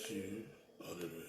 Jésus. Alléluia.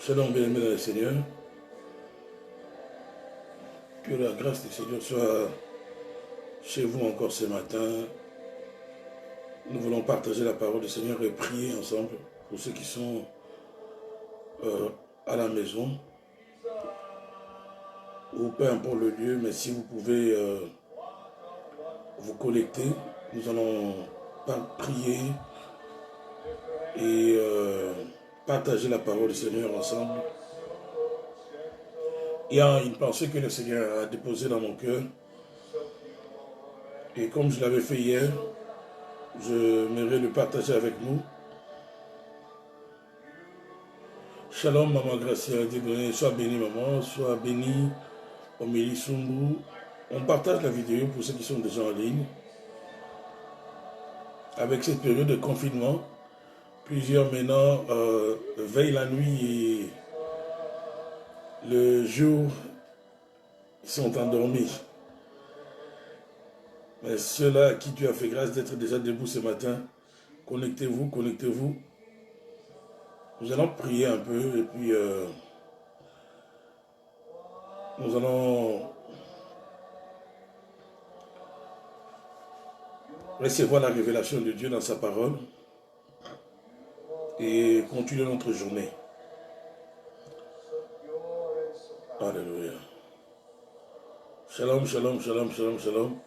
Shalom, bien-aimés dans le Seigneur. Que la grâce du Seigneur soit chez vous encore ce matin. Nous voulons partager la parole du Seigneur et prier ensemble pour ceux qui sont à la maison ou peu importe le lieu, mais si vous pouvez vous connecter, nous allons prier et partager la parole du Seigneur ensemble. Il y a une pensée que le Seigneur a déposée dans mon cœur. Et comme je l'avais fait hier, je m'aimerais le partager avec nous. Shalom, Maman Gracia, sois bénie, maman, sois bénie, Omélie Sumbu. On partage la vidéo pour ceux qui sont déjà en ligne. Avec cette période de confinement, plusieurs maintenant veillent la nuit et le jour sont endormis. Mais ceux-là à qui Dieu a fait grâce d'être déjà debout ce matin, connectez-vous, connectez-vous. Nous allons prier un peu et puis nous allons recevoir la révélation de Dieu dans sa parole et continuer notre journée. Alléluia. Shalom, shalom, shalom, shalom, shalom.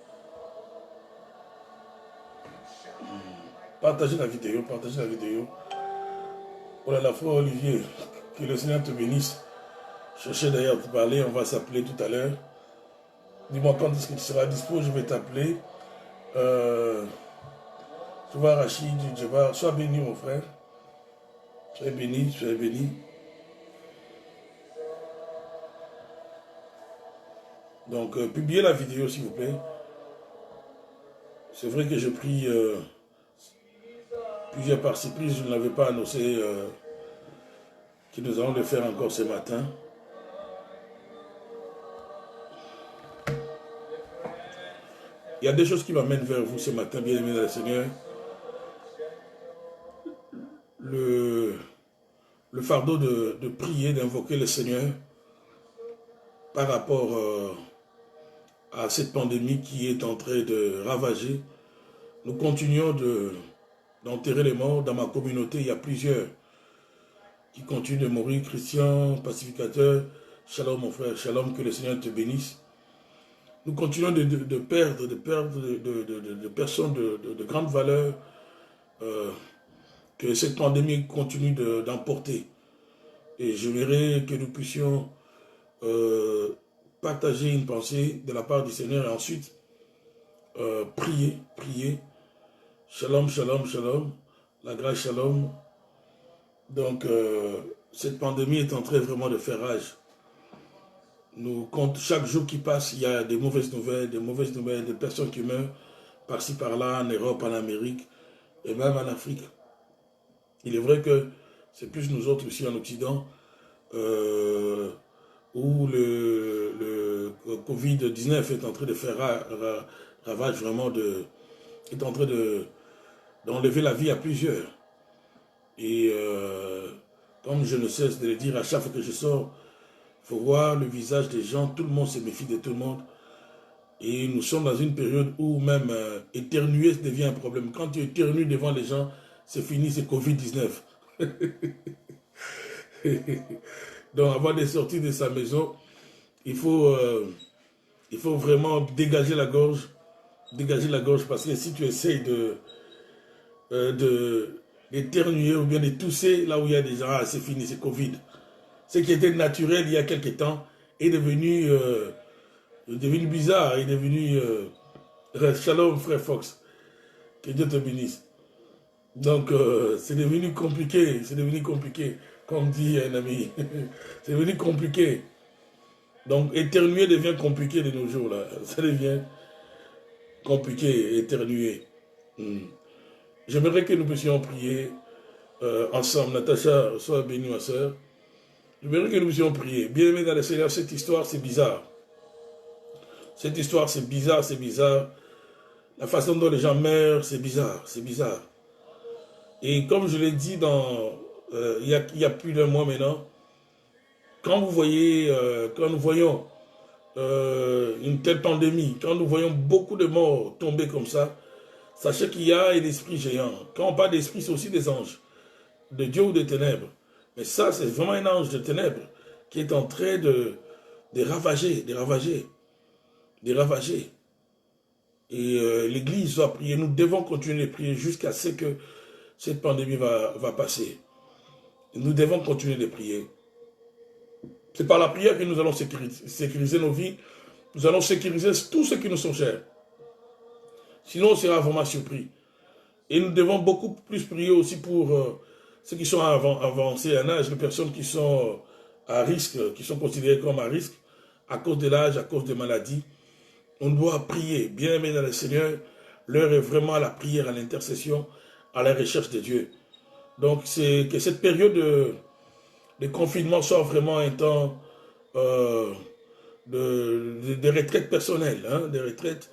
Partagez la vidéo, partagez la vidéo. Oh là là, frère Olivier, que le Seigneur te bénisse. Je cherchais d'ailleurs à te parler, on va s'appeler tout à l'heure. Dis-moi quand est-ce que tu seras dispo, je vais t'appeler. Tu vois Rachid, sois béni mon frère. Sois béni, sois béni. Donc, publiez la vidéo s'il vous plaît. C'est vrai que je prie plusieurs par-ci, je ne l'avais pas annoncé que nous allons le faire encore ce matin. Il y a des choses qui m'amènent vers vous ce matin, bien-aimés dans le Seigneur. Le fardeau de prier, d'invoquer le Seigneur par rapport à cette pandémie qui est en train de ravager. Nous continuons d'enterrer les morts. Dans ma communauté, il y a plusieurs qui continuent de mourir. Christian, pacificateur, shalom mon frère, shalom, que le Seigneur te bénisse. Nous continuons de perdre de personnes de grande valeur, que cette pandémie continue d'emporter. Et j'aimerais que nous puissions partager une pensée de la part du Seigneur et ensuite prier. Shalom, shalom, shalom. La grâce, shalom. Donc, cette pandémie est en train vraiment de faire rage. Nous comptons chaque jour qui passe, il y a des mauvaises nouvelles, des personnes qui meurent par-ci, par-là, en Europe, en Amérique et même en Afrique. Il est vrai que c'est plus nous autres ici en Occident où le Covid-19 est en train de faire ravage vraiment, est en train d'enlever la vie à plusieurs. Et comme je ne cesse de le dire à chaque fois que je sors, il faut voir le visage des gens, tout le monde se méfie de tout le monde. Et nous sommes dans une période où même éternuer devient un problème. Quand tu éternues devant les gens, c'est fini, c'est Covid-19. Donc avant de sortir de sa maison, il faut vraiment dégager la gorge parce que si tu essayes d'éternuer ou bien de tousser là où il y a des gens, ah, c'est fini, c'est Covid. Ce qui était naturel il y a quelques temps est devenu bizarre, est devenu shalom frère Fox, que Dieu te bénisse. Donc c'est devenu compliqué, comme dit un ami, c'est devenu compliqué. Donc éternuer devient compliqué de nos jours là, ça devient compliqué, éternuer. J'aimerais que nous puissions prier ensemble. Natacha, sois bénie ma soeur. J'aimerais que nous puissions prier. Bien-aimés dans le Seigneur, cette histoire c'est bizarre. Cette histoire c'est bizarre, c'est bizarre. La façon dont les gens meurent, c'est bizarre, c'est bizarre. Et comme je l'ai dit il y a plus d'un mois maintenant, quand vous voyez, quand nous voyons une telle pandémie, quand nous voyons beaucoup de morts tomber comme ça, sachez qu'il y a un esprit géant. Quand on parle d'esprit, c'est aussi des anges, de Dieu ou des ténèbres. Mais ça, c'est vraiment un ange de ténèbres qui est en train de ravager. Et l'Église doit prier. Nous devons continuer de prier jusqu'à ce que cette pandémie va passer. Nous devons continuer de prier. C'est par la prière que nous allons sécuriser nos vies. Nous allons sécuriser tout ce qui nous sont chers. Sinon, on sera vraiment surpris. Et nous devons beaucoup plus prier aussi pour ceux qui sont avancés en âge, les personnes qui sont à risque, qui sont considérées comme à risque, à cause de l'âge, à cause des maladies. On doit prier. Bien aimé dans le Seigneur, l'heure est vraiment à la prière, à l'intercession, à la recherche de Dieu. Donc, c'est que cette période de confinement soit vraiment un temps de retraite personnelle, hein, de retraite.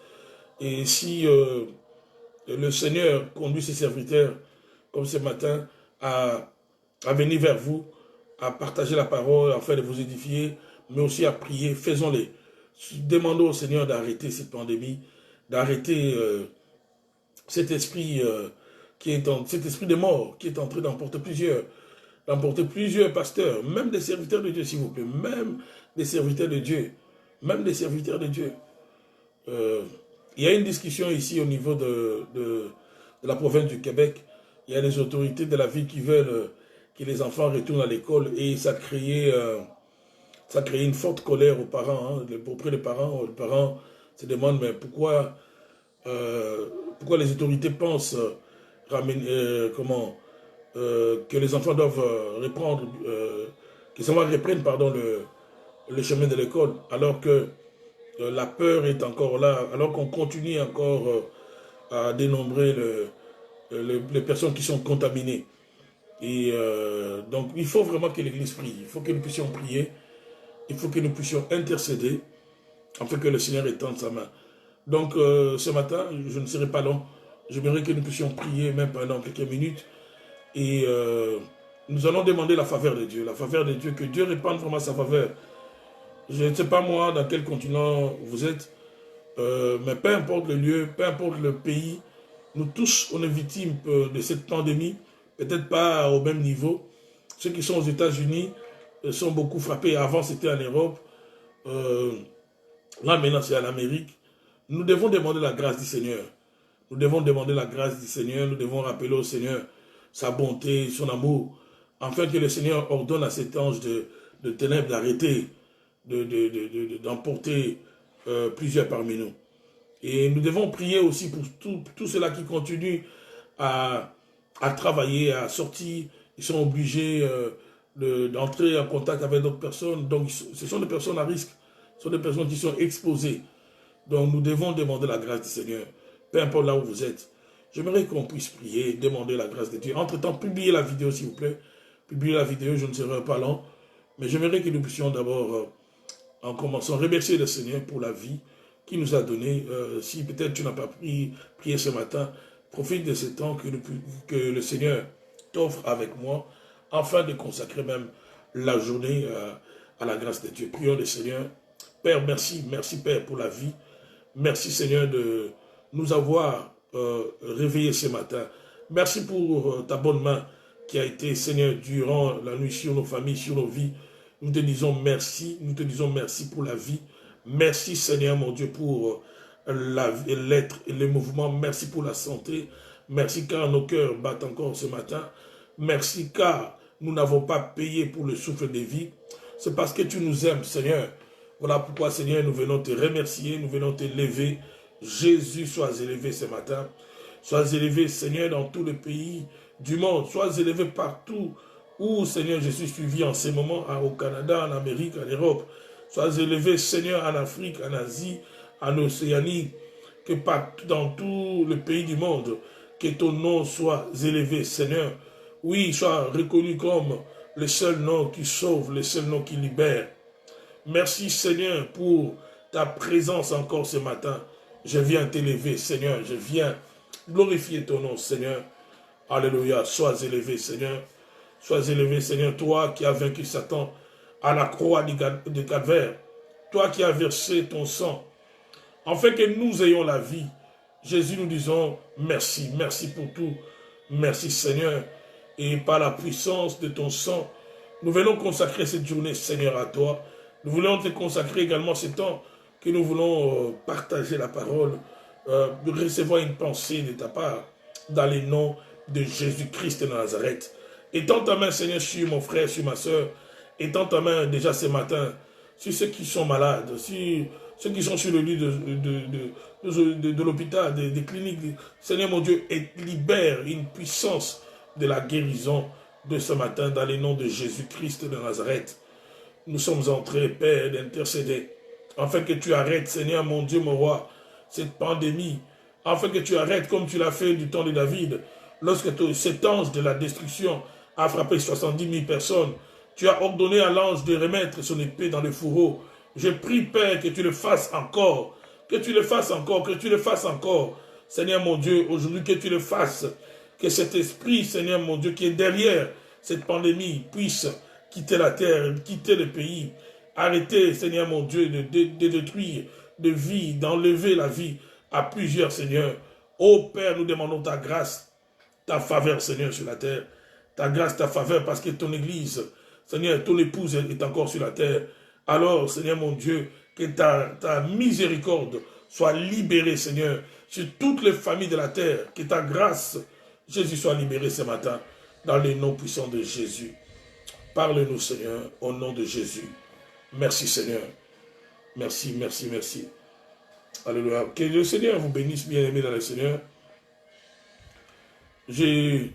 Et si le Seigneur conduit ses serviteurs, comme ce matin, à venir vers vous, à partager la parole, afin de vous édifier, mais aussi à prier, faisons-les. Demandons au Seigneur d'arrêter cette pandémie, d'arrêter cet esprit cet esprit de mort qui est en train d'emporter plusieurs pasteurs, même des serviteurs de Dieu, s'il vous plaît, même des serviteurs de Dieu, il y a une discussion ici au niveau de la province du Québec. Il y a des autorités de la ville qui veulent que les enfants retournent à l'école et ça a créé une forte colère aux parents, auprès des parents. Les parents se demandent mais pourquoi les autorités pensent que les enfants doivent reprendre, que les enfants reprennent le chemin de l'école, alors que la peur est encore là, alors qu'on continue encore à dénombrer les personnes qui sont contaminées. Et donc il faut vraiment que l'Église prie, il faut que nous puissions prier, il faut que nous puissions intercéder, afin que le Seigneur étende sa main. Donc ce matin, je ne serai pas long, j'aimerais que nous puissions prier même pendant quelques minutes. Et nous allons demander la faveur de Dieu, que Dieu répande vraiment sa faveur. Je ne sais pas moi dans quel continent vous êtes, mais peu importe le lieu, peu importe le pays, nous tous on est victimes de cette pandémie, peut-être pas au même niveau. Ceux qui sont aux États-Unis sont beaucoup frappés. Avant c'était en Europe, là maintenant c'est en Amérique. Nous devons demander la grâce du Seigneur. Nous devons demander la grâce du Seigneur, nous devons rappeler au Seigneur sa bonté, son amour, afin que le Seigneur ordonne à cet ange de ténèbres d'arrêter, d'emporter plusieurs parmi nous. Et nous devons prier aussi pour tout ceux-là qui continuent à travailler, à sortir. Ils sont obligés d'entrer en contact avec d'autres personnes. Donc ce sont des personnes à risque, ce sont des personnes qui sont exposées. Donc nous devons demander la grâce du Seigneur, peu importe là où vous êtes. J'aimerais qu'on puisse prier, demander la grâce de Dieu. Entre-temps, publiez la vidéo s'il vous plaît. Publiez la vidéo, je ne serai pas long. Mais j'aimerais que nous puissions d'abord, en commençant, remercier le Seigneur pour la vie qu'il nous a donnée. Si peut-être tu n'as pas prié ce matin, profite de ce temps que le Seigneur t'offre avec moi, afin de consacrer même la journée à la grâce de Dieu. Prions le Seigneur. Père, merci Père pour la vie. Merci Seigneur de nous avoir réveillés ce matin. Merci pour ta bonne main qui a été, Seigneur, durant la nuit sur nos familles, sur nos vies. Nous te disons merci pour la vie. Merci Seigneur mon Dieu pour l'être et le mouvement. Merci pour la santé. Merci car nos cœurs battent encore ce matin. Merci car nous n'avons pas payé pour le souffle de vie. C'est parce que tu nous aimes Seigneur. Voilà pourquoi Seigneur nous venons te remercier, nous venons te lever. Jésus, sois élevé ce matin. Sois élevé Seigneur dans tout le pays du monde. Sois élevé partout où Seigneur je suis suivi en ces moments au Canada, en Amérique, en Europe. Sois élevé Seigneur en Afrique, en Asie, en Océanie, que partout dans tout le pays du monde, que ton nom soit élevé Seigneur. Oui, sois reconnu comme le seul nom qui sauve, le seul nom qui libère. Merci Seigneur pour ta présence encore ce matin. Je viens t'élever Seigneur, je viens glorifier ton nom Seigneur. Alléluia, sois élevé Seigneur. Sois élevé Seigneur, toi qui as vaincu Satan à la croix du calvaire. Toi qui as versé ton sang, afin que nous ayons la vie. Jésus, nous disons merci, merci pour tout. Merci Seigneur. Et par la puissance de ton sang, nous venons consacrer cette journée Seigneur à toi. Nous voulons te consacrer également ce temps que nous voulons partager la parole, recevoir une pensée de ta part dans les noms de Jésus-Christ de Nazareth. Étends ta main Seigneur sur mon frère, sur ma soeur. Étends ta main déjà ce matin sur ceux qui sont malades, sur ceux qui sont sur le lit de l'hôpital, des cliniques. Seigneur mon Dieu, libère une puissance de la guérison de ce matin dans les noms de Jésus-Christ de Nazareth. Nous sommes entrés, Père, d'intercéder, afin que tu arrêtes, Seigneur mon Dieu, mon roi, cette pandémie, afin que tu arrêtes comme tu l'as fait du temps de David, lorsque cet ange de la destruction a frappé 70 000 personnes. Tu as ordonné à l'ange de remettre son épée dans le fourreau. Je prie, Père, que tu le fasses encore, que tu le fasses encore, que tu le fasses encore. Seigneur mon Dieu, aujourd'hui que tu le fasses, que cet esprit, Seigneur mon Dieu, qui est derrière cette pandémie, puisse quitter la terre, quitter le pays, arrêter, Seigneur mon Dieu, de détruire de vie, d'enlever la vie à plusieurs, Seigneur. Ô Père, nous demandons ta grâce, ta faveur, Seigneur, sur la terre. Ta grâce, ta faveur, parce que ton Église, Seigneur, ton épouse est encore sur la terre. Alors, Seigneur mon Dieu, que ta miséricorde soit libérée, Seigneur, sur toutes les familles de la terre. Que ta grâce, Jésus, soit libérée ce matin, dans les noms puissants de Jésus. Parle-nous, Seigneur, au nom de Jésus. Merci, Seigneur. Merci, merci, merci. Alléluia. Que le Seigneur vous bénisse, bien-aimés dans le Seigneur. J'aimerais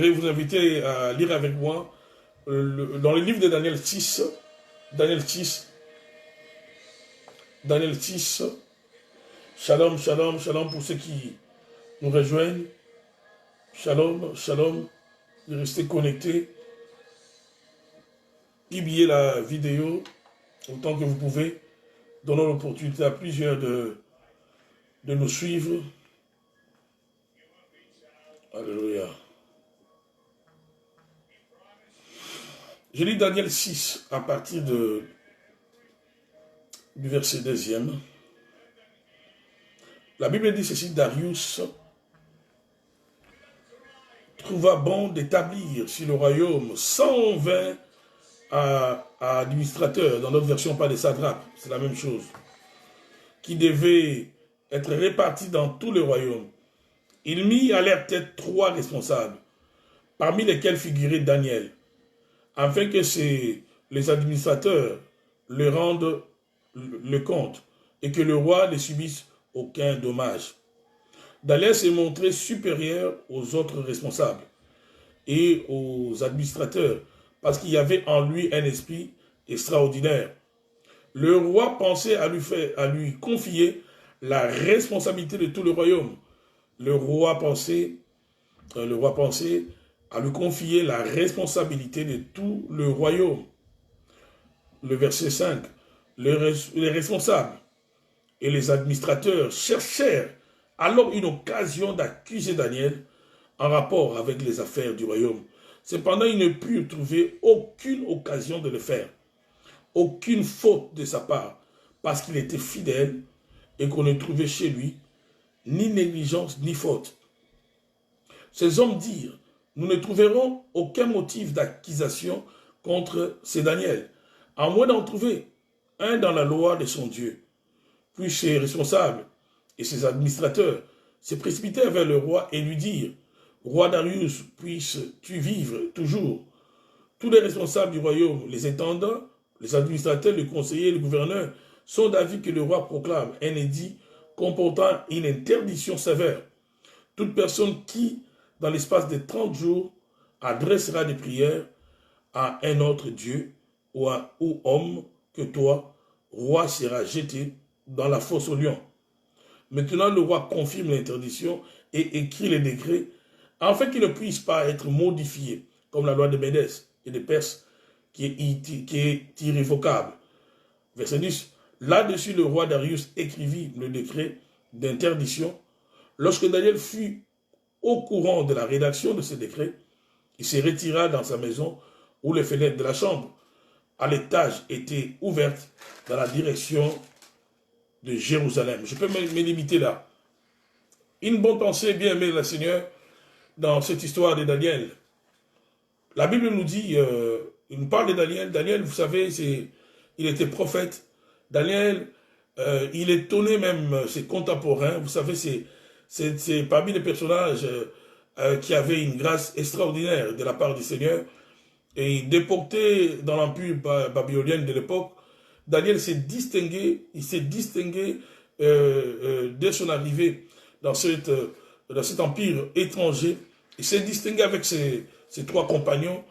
vous inviter à lire avec moi dans le livre de Daniel 6, Shalom, shalom, shalom pour ceux qui nous rejoignent. Shalom, shalom, restez connectés. Publiez la vidéo autant que vous pouvez. Donnons l'opportunité à plusieurs de nous suivre. Alléluia. Je lis Daniel 6 à partir du verset 2e. La Bible dit ceci: Darius trouva bon d'établir sur le royaume 120 administrateurs, dans notre version pas des satrapes, c'est la même chose, qui devaient être répartis dans tout le royaume. Il mit à leur tête 3 responsables, parmi lesquels figurait Daniel, afin que les administrateurs le rendent le compte et que le roi ne subisse aucun dommage. Daniel s'est montré supérieur aux autres responsables et aux administrateurs parce qu'il y avait en lui un esprit extraordinaire. Le roi pensait à lui confier la responsabilité de tout le royaume. Le roi pensait à lui confier la responsabilité de tout le royaume. Le verset 5. Les responsables et les administrateurs cherchèrent alors une occasion d'accuser Daniel en rapport avec les affaires du royaume. Cependant, ils ne purent trouver aucune occasion de le faire, aucune faute de sa part, parce qu'il était fidèle et qu'on ne trouvait chez lui ni négligence ni faute. Ces hommes dirent: nous ne trouverons aucun motif d'accusation contre ces Daniel, à moins d'en trouver un dans la loi de son Dieu. Puis ses responsables et ses administrateurs se précipitèrent vers le roi et lui dirent, « Roi Darius, puisses-tu vivre toujours ?» Tous les responsables du royaume, les intendants, les administrateurs, les conseillers, les gouverneurs, sont d'avis que le roi proclame un édit comportant une interdiction sévère. Toute personne qui, dans l'espace de 30 jours, adressera des prières à un autre Dieu ou homme que toi, roi, sera jeté dans la fosse aux lions. Maintenant, le roi confirme l'interdiction et écrit les décrets afin qu'ils ne puissent pas être modifiés, comme la loi de Médès et de Perse, qui est irrévocable. Verset 10. Là-dessus, le roi Darius écrivit le décret d'interdiction. Lorsque Daniel fut au courant de la rédaction de ce décret, il se retira dans sa maison où les fenêtres de la chambre à l'étage étaient ouvertes dans la direction de Jérusalem. Je peux me limiter là. Une bonne pensée, bien aimée le Seigneur, dans cette histoire de Daniel. La Bible nous dit, il nous parle de Daniel. Daniel, vous savez, il était prophète. Daniel, il étonnait même ses contemporains. Vous savez, c'est parmi les personnages qui avaient une grâce extraordinaire de la part du Seigneur. Et déporté dans l'empire babylonien de l'époque, Daniel s'est distingué, dès son arrivée dans cet empire étranger. Il s'est distingué avec ses trois compagnons.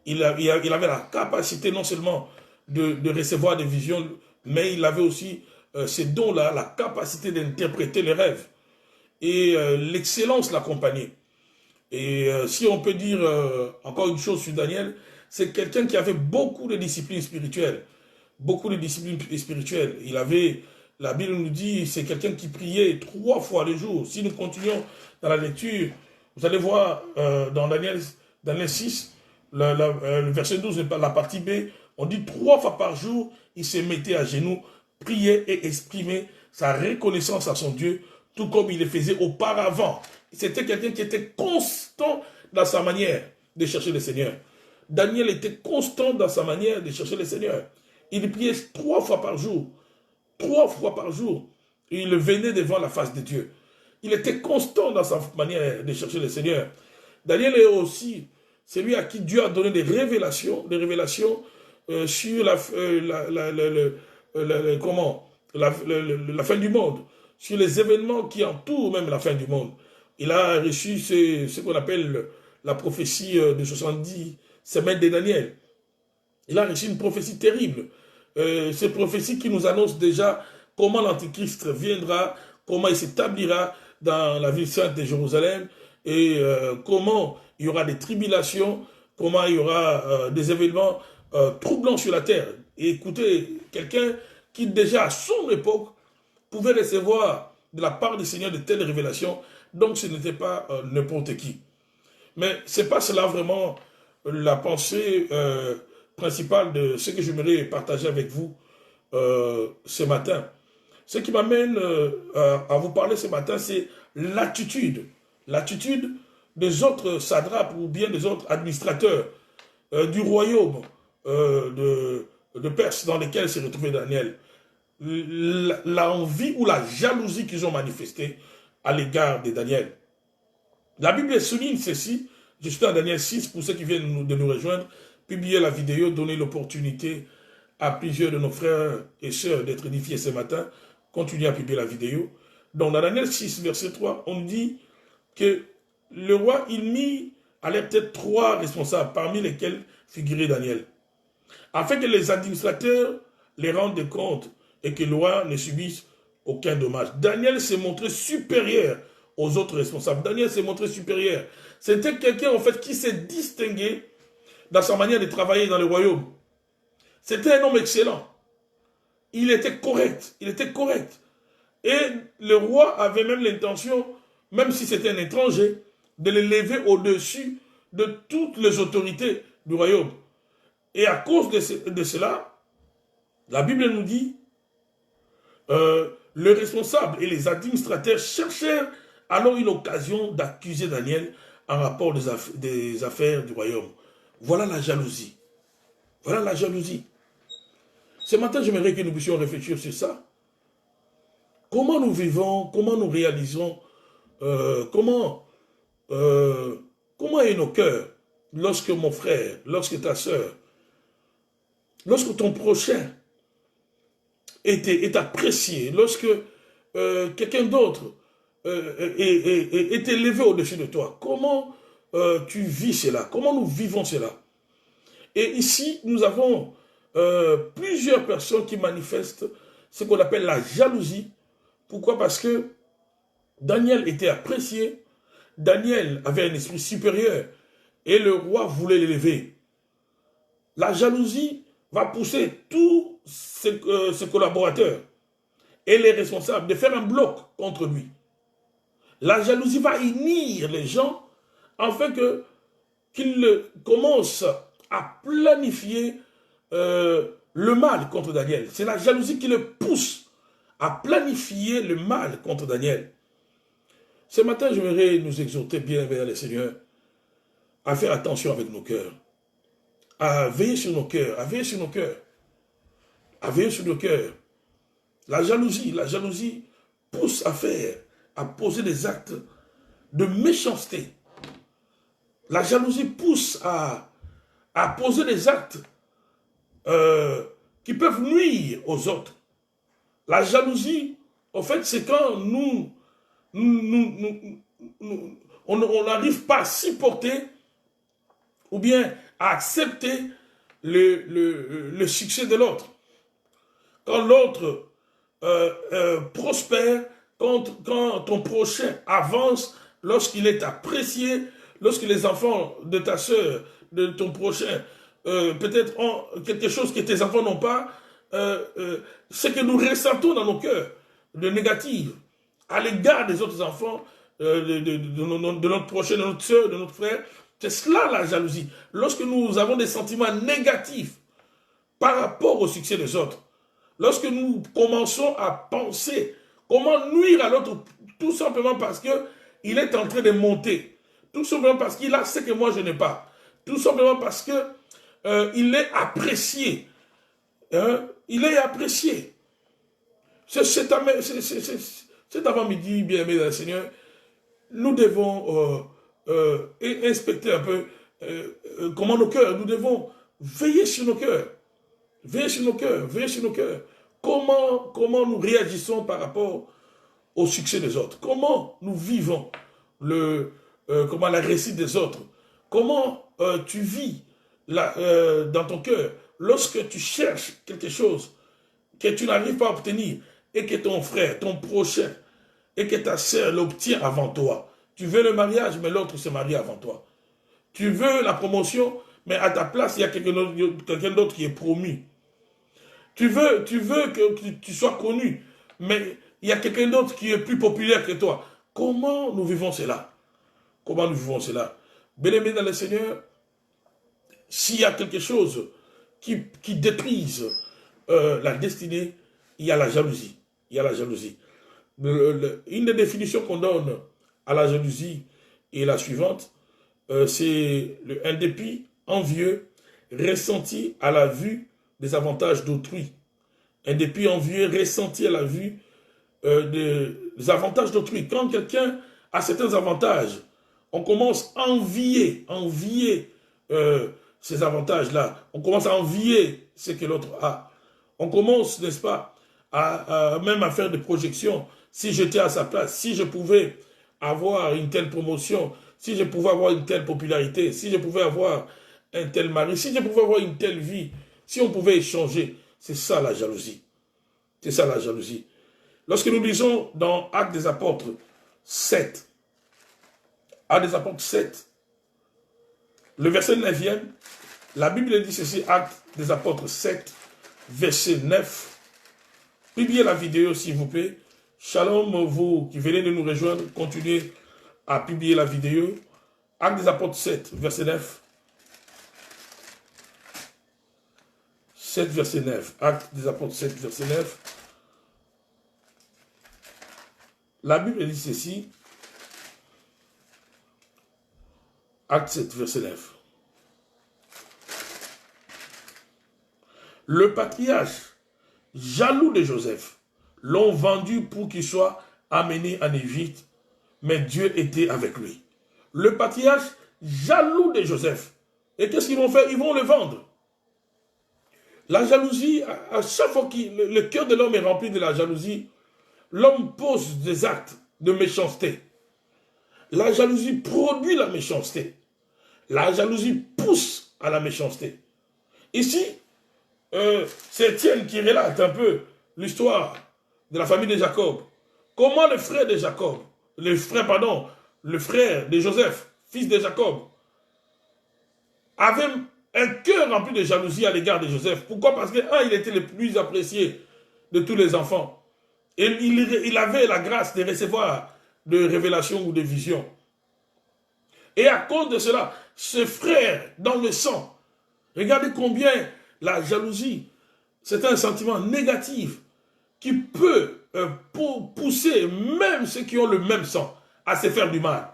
Il avait la capacité non seulement de recevoir des visions, mais il avait aussi ces dons-là, la capacité d'interpréter les rêves. Et l'excellence l'accompagnait. Et si on peut dire encore une chose sur Daniel, c'est quelqu'un qui avait beaucoup de disciplines spirituelles. Beaucoup de disciplines spirituelles. Il avait, la Bible nous dit, c'est quelqu'un qui priait 3 fois le jour. Si nous continuons dans la lecture, vous allez voir dans Daniel 6, le verset 12, la partie B, on dit 3 fois par jour, il se mettait à genoux, priait et exprimait sa reconnaissance à son Dieu, tout comme il le faisait auparavant. C'était quelqu'un qui était constant dans sa manière de chercher le Seigneur. Daniel était constant dans sa manière de chercher le Seigneur. Il priait 3 fois par jour. 3 fois par jour. Et il venait devant la face de Dieu. Il était constant dans sa manière de chercher le Seigneur. Daniel est aussi celui à qui Dieu a donné des révélations sur la fin du monde, sur les événements qui entourent même la fin du monde. Il a reçu ce qu'on appelle la prophétie de 70 semaines de Daniel. Il a reçu une prophétie terrible. Ces prophéties qui nous annoncent déjà comment l'Antichrist viendra, comment il s'établira dans la ville sainte de Jérusalem, et comment il y aura des tribulations, comment il y aura des événements troublants sur la terre. Et écoutez, quelqu'un qui déjà à son époque pouvait recevoir de la part du Seigneur de telles révélations, donc ce n'était pas n'importe qui. Mais ce n'est pas cela vraiment la pensée principale de ce que j'aimerais partager avec vous ce matin. Ce qui m'amène à vous parler ce matin, c'est l'attitude. L'attitude des autres satrapes ou bien des autres administrateurs du royaume de Perse dans lequel s'est retrouvé Daniel. L'envie ou la jalousie qu'ils ont manifestée à l'égard de Daniel. La Bible souligne ceci, je suis dans Daniel 6, pour ceux qui viennent de nous rejoindre, publier la vidéo, donner l'opportunité à plusieurs de nos frères et sœurs d'être édifiés ce matin, continuez à publier la vidéo. Donc dans Daniel 6, verset 3, on dit que le roi, il mit à l'air peut-être 3 responsables, parmi lesquels figurait Daniel, afin que les administrateurs les rendent compte et que le roi ne subisse aucun dommage. Daniel s'est montré supérieur aux autres responsables. Daniel s'est montré supérieur. C'était quelqu'un en fait qui s'est distingué dans sa manière de travailler dans le royaume. C'était un homme excellent. Il était correct. Il était correct. Et le roi avait même l'intention, même si c'était un étranger, de le lever au-dessus de toutes les autorités du royaume. Et à cause de cela, la Bible nous dit, le responsable et les administrateurs cherchèrent alors une occasion d'accuser Daniel en rapport des affaires du royaume. Voilà la jalousie. Voilà la jalousie. Ce matin, j'aimerais que nous puissions réfléchir sur ça. Comment nous vivons, comment nous réalisons, comment est nos cœurs lorsque mon frère, lorsque ta soeur, lorsque ton prochain est apprécié, lorsque quelqu'un d'autre est élevé au-dessus de toi, comment tu vis cela? Comment nous vivons cela? Et ici, nous avons plusieurs personnes qui manifestent ce qu'on appelle la jalousie. Pourquoi? Parce que Daniel était apprécié, Daniel avait un esprit supérieur et le roi voulait l'élever. La jalousie va pousser tous ses collaborateurs et les responsables de faire un bloc contre lui. La jalousie va unir les gens afin qu'ils commencent à planifier le mal contre Daniel. C'est la jalousie qui le pousse à planifier le mal contre Daniel. Ce matin, j'aimerais nous exhorter bien vers le Seigneur à faire attention avec nos cœurs, à veiller sur nos cœurs, à veiller sur nos cœurs, à veiller sur nos cœurs. La jalousie pousse à poser des actes de méchanceté. La jalousie pousse à poser des actes qui peuvent nuire aux autres. La jalousie, en fait, c'est quand on n'arrive pas à supporter ou bien à accepter le succès de l'autre. Quand l'autre prospère, quand ton prochain avance, lorsqu'il est apprécié, lorsque les enfants de ta soeur, de ton prochain, peut-être ont quelque chose que tes enfants n'ont pas, ce que nous ressentons dans nos cœurs, de négatif, à l'égard des autres enfants, de notre prochain, de notre soeur, de notre frère, c'est cela la jalousie. Lorsque nous avons des sentiments négatifs par rapport au succès des autres, lorsque nous commençons à penser comment nuire à l'autre, tout simplement parce qu'il est en train de monter, tout simplement parce qu'il a ce que moi je n'ai pas, tout simplement parce qu'il est apprécié. Il est apprécié. Cet avant-midi, bien-aimé dans le Seigneur, nous devons inspecter un peu comment nos cœurs, nous devons veiller sur nos cœurs. Veillez sur nos cœurs, veillez sur nos cœurs. Comment nous réagissons par rapport au succès des autres? Comment nous vivons la réussite des autres? Comment tu vis dans ton cœur lorsque tu cherches quelque chose que tu n'arrives pas à obtenir et que ton frère, ton prochain et que ta sœur l'obtient avant toi? Tu veux le mariage, mais l'autre se marie avant toi. Tu veux la promotion, mais à ta place, il y a quelqu'un d'autre qui est promu. Tu veux que tu sois connu, mais il y a quelqu'un d'autre qui est plus populaire que toi. Comment nous vivons cela? Comment nous vivons cela? Bien-aimé dans le Seigneur, s'il y a quelque chose qui détruise la destinée, il y a la jalousie. Il y a la jalousie. Une des définitions qu'on donne à la jalousie est la suivante. C'est un dépit envieux ressenti à la vue des avantages d'autrui. Un dépit envieux ressenti à la vue des avantages d'autrui. Quand quelqu'un a certains avantages, on commence à envier ces avantages-là. On commence à envier ce que l'autre a. On commence, n'est-ce pas, même à faire des projections. Si j'étais à sa place, si je pouvais avoir une telle promotion, si je pouvais avoir une telle popularité, si je pouvais avoir un tel mari, si je pouvais avoir une telle vie, si on pouvait échanger, c'est ça la jalousie. C'est ça la jalousie. Lorsque nous lisons dans Actes des Apôtres 7, Actes des Apôtres 7, le verset 9e, la Bible dit ceci, Actes des Apôtres 7, verset 9. Publiez la vidéo s'il vous plaît. Shalom, vous qui venez de nous rejoindre, continuez à publier la vidéo. Actes des Apôtres 7, verset 9. 7, verset 9. Actes des Apôtres 7, verset 9. La Bible dit ceci. Acte 7, verset 9. Le patriarche, jaloux de Joseph, l'ont vendu pour qu'il soit amené en Égypte, mais Dieu était avec lui. Le patriarche, jaloux de Joseph. Et qu'est-ce qu'ils vont faire? Ils vont le vendre. La jalousie, à chaque fois que le cœur de l'homme est rempli de la jalousie, l'homme pose des actes de méchanceté. La jalousie produit la méchanceté. La jalousie pousse à la méchanceté. Ici, c'est Étienne qui relate un peu l'histoire de la famille de Jacob. Comment le frère de Jacob, le frère de Joseph, fils de Jacob, avait un cœur rempli de jalousie à l'égard de Joseph. Pourquoi? Parce que, il était le plus apprécié de tous les enfants. Et il avait la grâce de recevoir de révélations ou de visions. Et à cause de cela, ce frère dans le sang, regardez combien la jalousie, c'est un sentiment négatif qui peut pousser même ceux qui ont le même sang à se faire du mal.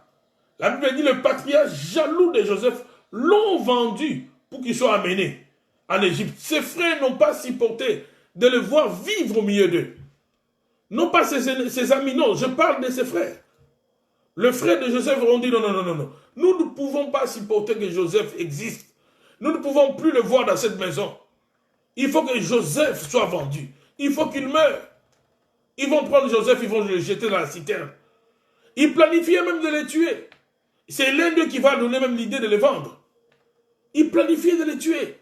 La Bible dit, le patriarche jaloux de Joseph l'ont vendu pour qu'il soit amené en Égypte. Ses frères n'ont pas supporté de le voir vivre au milieu d'eux. Non pas ses amis, non, je parle de ses frères. Le frère de Joseph ont dit, non, non, non, non, non. Nous ne pouvons pas supporter que Joseph existe. Nous ne pouvons plus le voir dans cette maison. Il faut que Joseph soit vendu. Il faut qu'il meure. Ils vont prendre Joseph, ils vont le jeter dans la citerne. Ils planifiaient même de les tuer. C'est l'un d'eux qui va donner même l'idée de les vendre. Ils planifiaient de les tuer.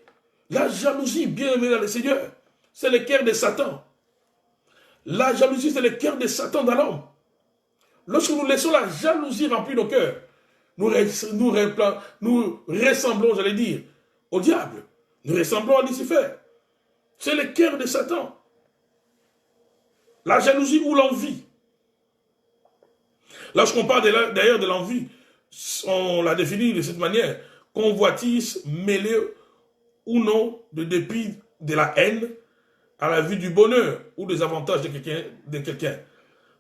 La jalousie, bien aimé dans le Seigneur, c'est le cœur de Satan. La jalousie, c'est le cœur de Satan dans l'homme. Lorsque nous laissons la jalousie remplir nos cœurs, nous ressemblons, j'allais dire, au diable. Nous ressemblons à Lucifer. C'est le cœur de Satan. La jalousie ou l'envie. Lorsqu'on parle d'ailleurs de l'envie, on la définit de cette manière. Convoitise mêlée ou non de dépit de la haine à la vue du bonheur ou des avantages de quelqu'un.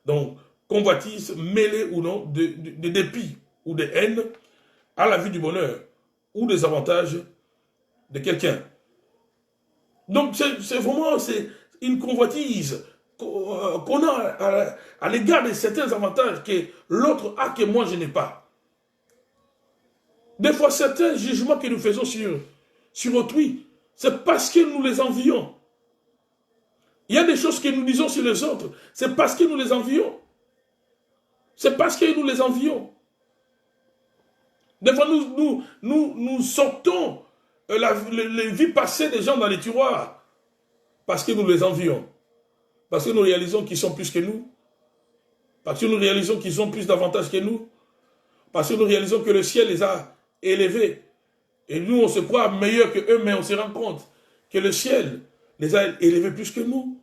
Donc, convoitise mêlée ou non de dépit ou de haine à la vue du bonheur ou des avantages de quelqu'un. Donc, c'est vraiment une convoitise qu'on a à l'égard de certains avantages que l'autre a que moi je n'ai pas. Des fois, certains jugements que nous faisons sur autrui, c'est parce que nous les envions. Il y a des choses que nous disons sur les autres, c'est parce que nous les envions. C'est parce que nous les envions. Des fois, nous sortons les vies passées des gens dans les tiroirs parce que nous les envions. Parce que nous réalisons qu'ils sont plus que nous. Parce que nous réalisons qu'ils ont plus d'avantages que nous. Parce que nous réalisons que le ciel les a élevés. Et nous, on se croit meilleurs que eux, mais on se rend compte que le ciel les a élevés plus que nous.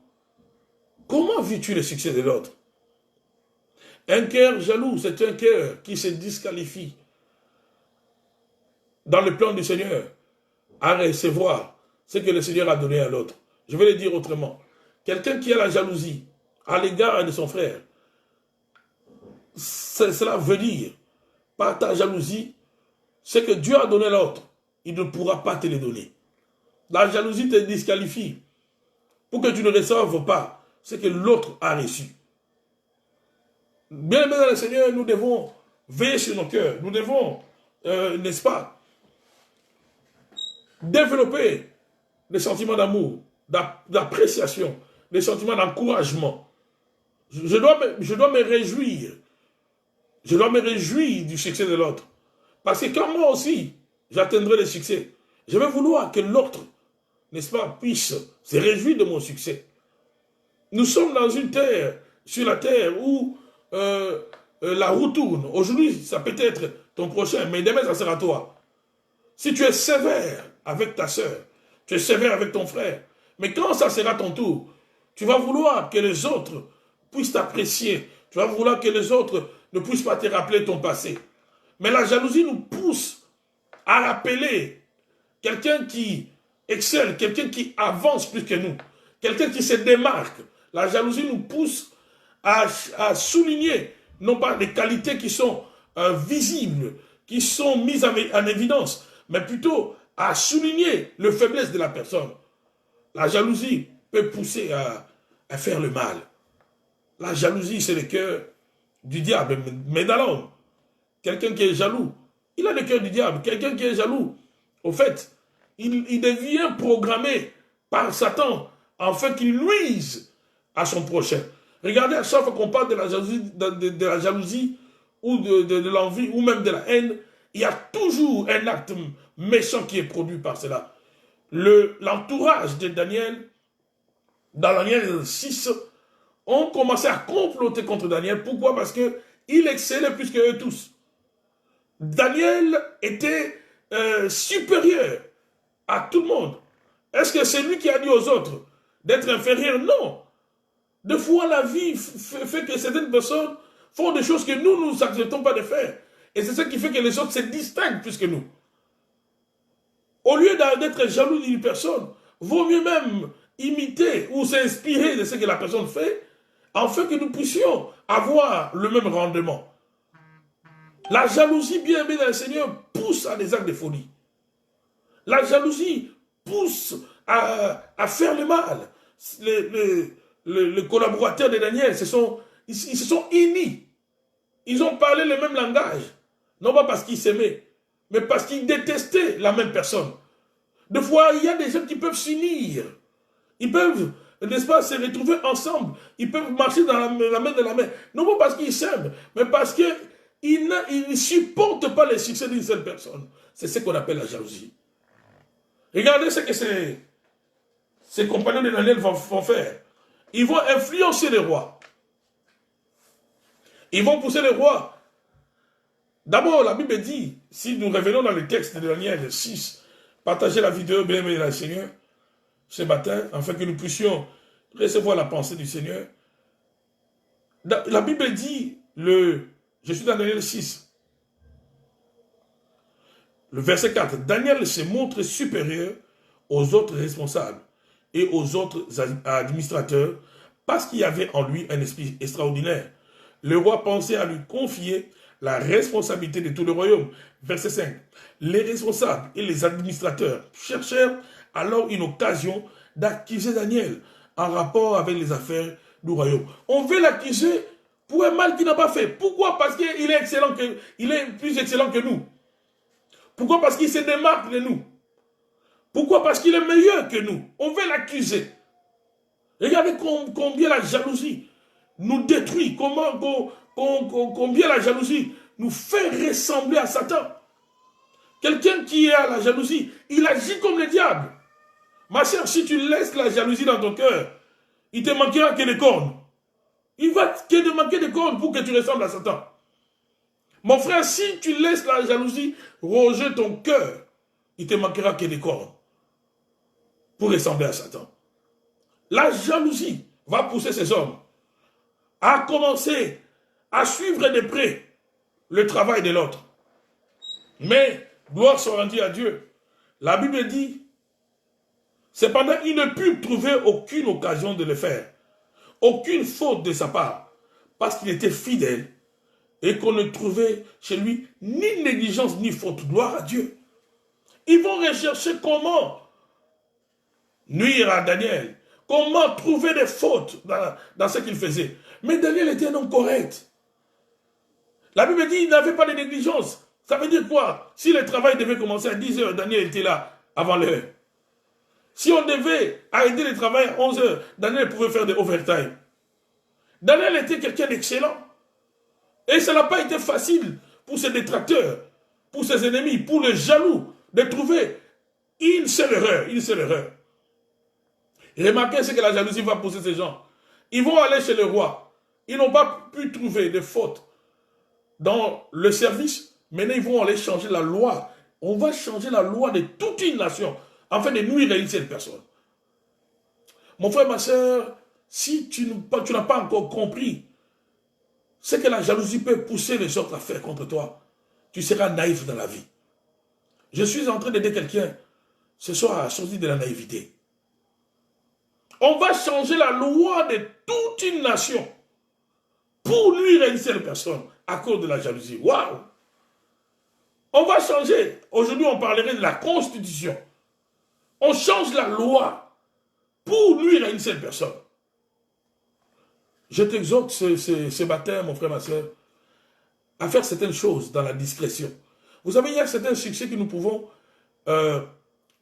Comment vis-tu le succès de l'autre? Un cœur jaloux, c'est un cœur qui se disqualifie dans le plan du Seigneur à recevoir ce que le Seigneur a donné à l'autre. Je vais le dire autrement. Quelqu'un qui a la jalousie à l'égard de son frère, cela veut dire, par ta jalousie, ce que Dieu a donné à l'autre, il ne pourra pas te le donner. La jalousie te disqualifie pour que tu ne reçoives pas ce que l'autre a reçu. Bien aimé dans le Seigneur, nous devons veiller sur nos cœurs. Nous devons, n'est-ce pas, développer des sentiments d'amour, d'appréciation, des sentiments d'encouragement. Je dois me réjouir. Je dois me réjouir du succès de l'autre. Parce que quand moi aussi, j'atteindrai le succès, je vais vouloir que l'autre, n'est-ce pas, puisse se réjouir de mon succès. Nous sommes dans une terre, sur la terre, où la roue tourne. Aujourd'hui, ça peut être ton prochain, mais demain, ça sera toi. Si tu es sévère avec ta soeur, tu es sévère avec ton frère, mais quand ça sera ton tour, tu vas vouloir que les autres puissent t'apprécier. Tu vas vouloir que les autres ne puissent pas te rappeler ton passé. Mais la jalousie nous pousse à rappeler quelqu'un qui excelle, quelqu'un qui avance plus que nous, quelqu'un qui se démarque. La jalousie nous pousse à souligner, non pas les qualités qui sont visibles, qui sont mises en évidence, mais plutôt à souligner les faiblesses de la personne. La jalousie peut pousser à faire le mal. La jalousie, c'est le cœur du diable, mais dans l'homme. Quelqu'un qui est jaloux, il a le cœur du diable. Quelqu'un qui est jaloux, au fait, il devient programmé par Satan afin qu'il nuise à son prochain. Regardez, à chaque fois qu'on parle de la jalousie ou de l'envie ou même de la haine, il y a toujours un acte méchant qui est produit par cela. L'entourage de Daniel, dans Daniel 6, ont commencé à comploter contre Daniel. Pourquoi? Parce qu'il excellait plus qu'eux tous. Daniel était supérieur à tout le monde. Est-ce que c'est lui qui a dit aux autres d'être inférieur? Non. Des fois, la vie fait que certaines personnes font des choses que nous n'acceptons pas de faire. Et c'est ce qui fait que les autres se distinguent plus que nous. Au lieu d'être jaloux d'une personne, vaut mieux même imiter ou s'inspirer de ce que la personne fait, afin que nous puissions avoir le même rendement. La jalousie, bien aimée dans le Seigneur, pousse à des actes de folie. La jalousie pousse à faire le mal. Les collaborateurs de Daniel, ils se sont unis. Ils ont parlé le même langage. Non pas parce qu'ils s'aimaient, mais parce qu'ils détestaient la même personne. Des fois, il y a des gens qui peuvent s'unir. Ils peuvent, n'est-ce pas, se retrouver ensemble. Ils peuvent marcher dans la main de la main. Non pas parce qu'ils s'aiment, mais parce qu'ils ne supportent pas le succès d'une seule personne. C'est ce qu'on appelle la jalousie. Regardez ce que ces compagnons de Daniel vont faire. Ils vont influencer les rois. Ils vont pousser les rois. D'abord, la Bible dit, si nous revenons dans le texte de Daniel 6, partagez la vidéo, bien aimé le Seigneur, ce matin, afin que nous puissions recevoir la pensée du Seigneur. La Bible dit, je suis dans Daniel 6, le verset 4, Daniel se montre supérieur aux autres responsables et aux autres administrateurs parce qu'il y avait en lui un esprit extraordinaire. Le roi pensait à lui confier la responsabilité de tout le royaume. Verset 5. Les responsables et les administrateurs cherchèrent alors une occasion d'accuser Daniel en rapport avec les affaires du royaume. On veut l'accuser pour un mal qu'il n'a pas fait. Pourquoi? Parce qu'il est excellent il est plus excellent que nous. Pourquoi? Parce qu'il se démarque de nous. Pourquoi? Parce qu'il est meilleur que nous. On veut l'accuser. Regardez combien la jalousie nous détruit. Combien la jalousie nous fait ressembler à Satan. Quelqu'un qui a la jalousie, il agit comme le diable. Ma chère, si tu laisses la jalousie dans ton cœur, il te manquera que des cornes. Il va te manquer des cornes pour que tu ressembles à Satan. Mon frère, si tu laisses la jalousie ronger ton cœur, il te manquera que des cornes pour ressembler à Satan. La jalousie va pousser ces hommes à commencer à suivre de près le travail de l'autre. Mais, gloire soit rendue à Dieu. La Bible dit, cependant, il ne put trouver aucune occasion de le faire. Aucune faute de sa part. Parce qu'il était fidèle et qu'on ne trouvait chez lui ni négligence ni faute. Gloire à Dieu. Ils vont rechercher comment nuire à Daniel. Comment trouver des fautes dans ce qu'il faisait. Mais Daniel était un homme correct. La Bible dit qu'il n'avait pas de négligence. Ça veut dire quoi? Si le travail devait commencer à 10 h, Daniel était là avant l'heure. Si on devait arrêter le travail à 11 h, Daniel pouvait faire des overtime. Daniel était quelqu'un d'excellent. Et ça n'a pas été facile pour ses détracteurs, pour ses ennemis, pour les jaloux, de trouver une seule erreur. Une seule erreur. Remarquez ce que la jalousie va pousser ces gens. Ils vont aller chez le roi. Ils n'ont pas pu trouver de fautes dans le service. Maintenant, ils vont aller changer la loi. On va changer la loi de toute une nation afin de nuire à une seule personne. Mon frère, ma soeur, si tu n'as pas encore compris ce que la jalousie peut pousser les autres à faire contre toi, tu seras naïf dans la vie. Je suis en train d'aider quelqu'un ce soir à sortir de la naïveté. On va changer la loi de toute une nation pour nuire à une seule personne à cause de la jalousie. Waouh! On va changer. Aujourd'hui, on parlerait de la Constitution. On change la loi pour nuire à une seule personne. Je t'exhorte ce matin, mon frère, ma soeur, à faire certaines choses dans la discrétion. Vous savez, il y a certains succès que nous pouvons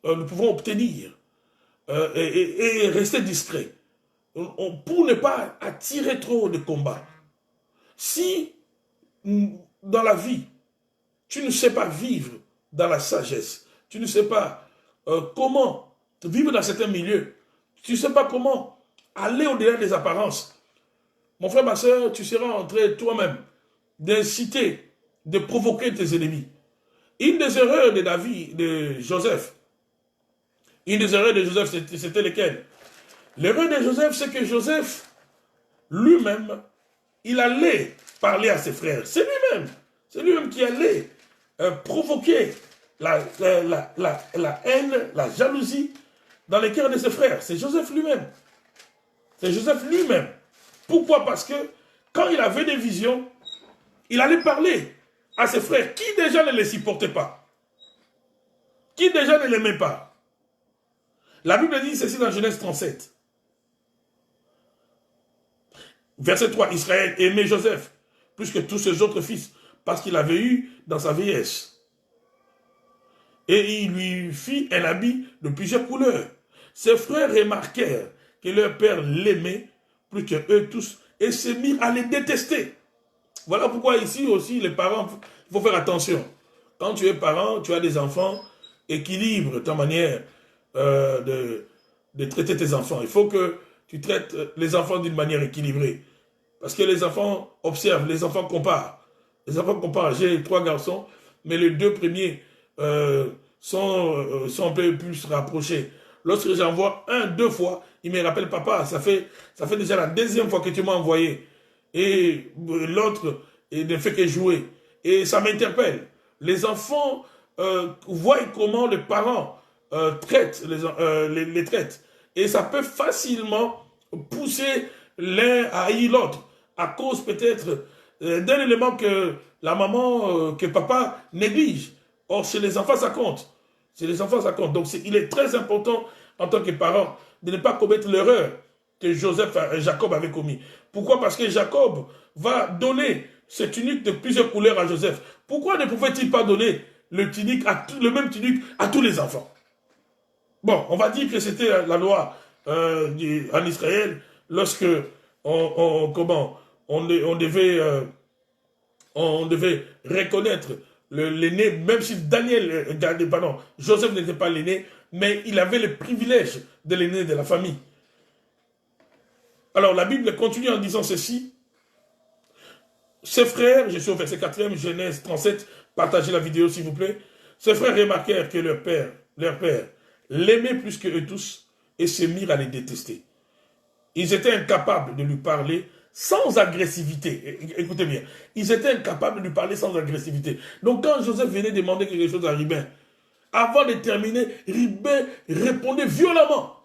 obtenir et rester discrets pour ne pas attirer trop de combats. Si dans la vie, tu ne sais pas vivre dans la sagesse, tu ne sais pas comment vivre dans certains milieux, tu ne sais pas comment aller au-delà des apparences, mon frère, ma soeur, tu seras en train toi-même d'inciter, de provoquer tes ennemis. Une des erreurs de Joseph, c'était lesquelles? L'erreur de Joseph, c'est que Joseph, lui-même, il allait parler à ses frères. C'est lui-même qui allait provoquer la haine, la jalousie dans les cœurs de ses frères. C'est Joseph lui-même. C'est Joseph lui-même. Pourquoi? Parce que quand il avait des visions, il allait parler à ses frères qui déjà ne les supportaient pas, qui déjà ne l'aimaient pas. La Bible dit ceci dans Genèse 37. Verset 3, Israël aimait Joseph plus que tous ses autres fils, parce qu'il avait eu dans sa vieillesse. Et il lui fit un habit de plusieurs couleurs. Ses frères remarquèrent que leur père l'aimait plus que eux tous, et se mirent à les détester. Voilà pourquoi ici aussi, les parents, il faut faire attention. Quand tu es parent, tu as des enfants, équilibre ta manière de traiter tes enfants. Il faut que tu traites les enfants d'une manière équilibrée. Parce que les enfants observent, les enfants comparent. Les enfants comparent. J'ai 3 garçons, mais les 2 premiers sont un peu plus rapprochés. Lorsque j'en vois 1, 2 fois, il me rappelle, papa, ça fait déjà la 2e fois que tu m'as envoyé. Et l'autre ne fait que jouer. Et ça m'interpelle. Les enfants voient comment les parents traitent, les traitent. Et ça peut facilement pousser l'un à haïr l'autre, à cause peut-être d'un élément que la maman, que papa néglige. Or, chez les enfants, ça compte. Chez les enfants, ça compte. Donc, il est très important, en tant que parent, de ne pas commettre l'erreur que Jacob avait commis. Pourquoi? Parce que Jacob va donner cette tunique de plusieurs couleurs à Joseph. Pourquoi ne pouvait-il pas donner le même tunique à tous les enfants? Bon, on va dire que c'était la loi en Israël, lorsque on devait reconnaître l'aîné, même si Joseph n'était pas l'aîné, mais il avait le privilège de l'aîné de la famille. Alors la Bible continue en disant ceci. Ses frères, je suis au verset 4e, Genèse 37, partagez la vidéo s'il vous plaît. Ses frères remarquèrent que leur père l'aimait plus que eux tous et se mirent à les détester. Ils étaient incapables de lui parler sans agressivité. Écoutez bien, ils étaient incapables de lui parler sans agressivité. Donc quand Joseph venait demander quelque chose à Ribin, avant de terminer, Ribin répondait violemment.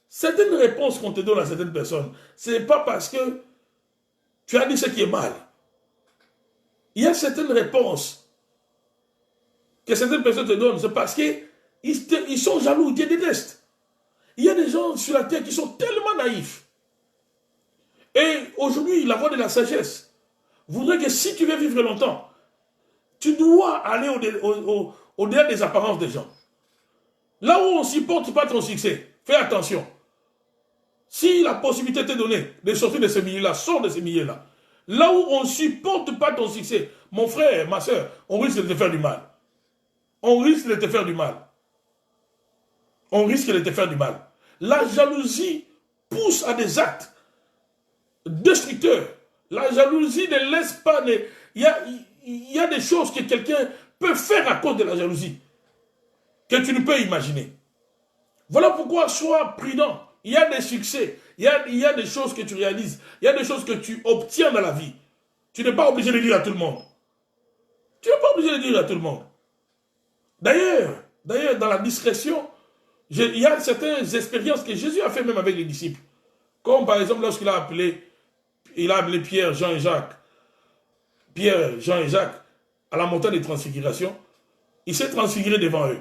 Certaines réponses qu'on te donne à certaines personnes, ce n'est pas parce que tu as dit ce qui est mal. Il y a certaines réponses que certaines personnes te donnent, c'est parce qu'ils sont jaloux, ils te détestent. Il y a des gens sur la terre qui sont tellement naïfs. Et aujourd'hui, la voie de la sagesse voudrait que si tu veux vivre longtemps, tu dois aller au-delà des apparences des gens. Là où on ne supporte pas ton succès, fais attention. Si la possibilité t'est donnée de sortir de ce milieu-là, sors de ce milieu-là. Là où on ne supporte pas ton succès, mon frère, ma soeur, on risque de te faire du mal. On risque de te faire du mal. On risque de te faire du mal. La jalousie pousse à des actes destructeurs. La jalousie ne laisse pas... Il y a des choses que quelqu'un peut faire à cause de la jalousie que tu ne peux imaginer. Voilà pourquoi sois prudent. Il y a des succès, il y a des choses que tu réalises, il y a des choses que tu obtiens dans la vie. Tu n'es pas obligé de dire à tout le monde. Tu n'es pas obligé de dire à tout le monde. D'ailleurs, dans la discrétion, il y a certaines expériences que Jésus a fait même avec les disciples. Comme par exemple lorsqu'il a appelé Pierre, Jean et Jacques. Pierre, Jean et Jacques à la montagne de transfiguration. Il s'est transfiguré devant eux.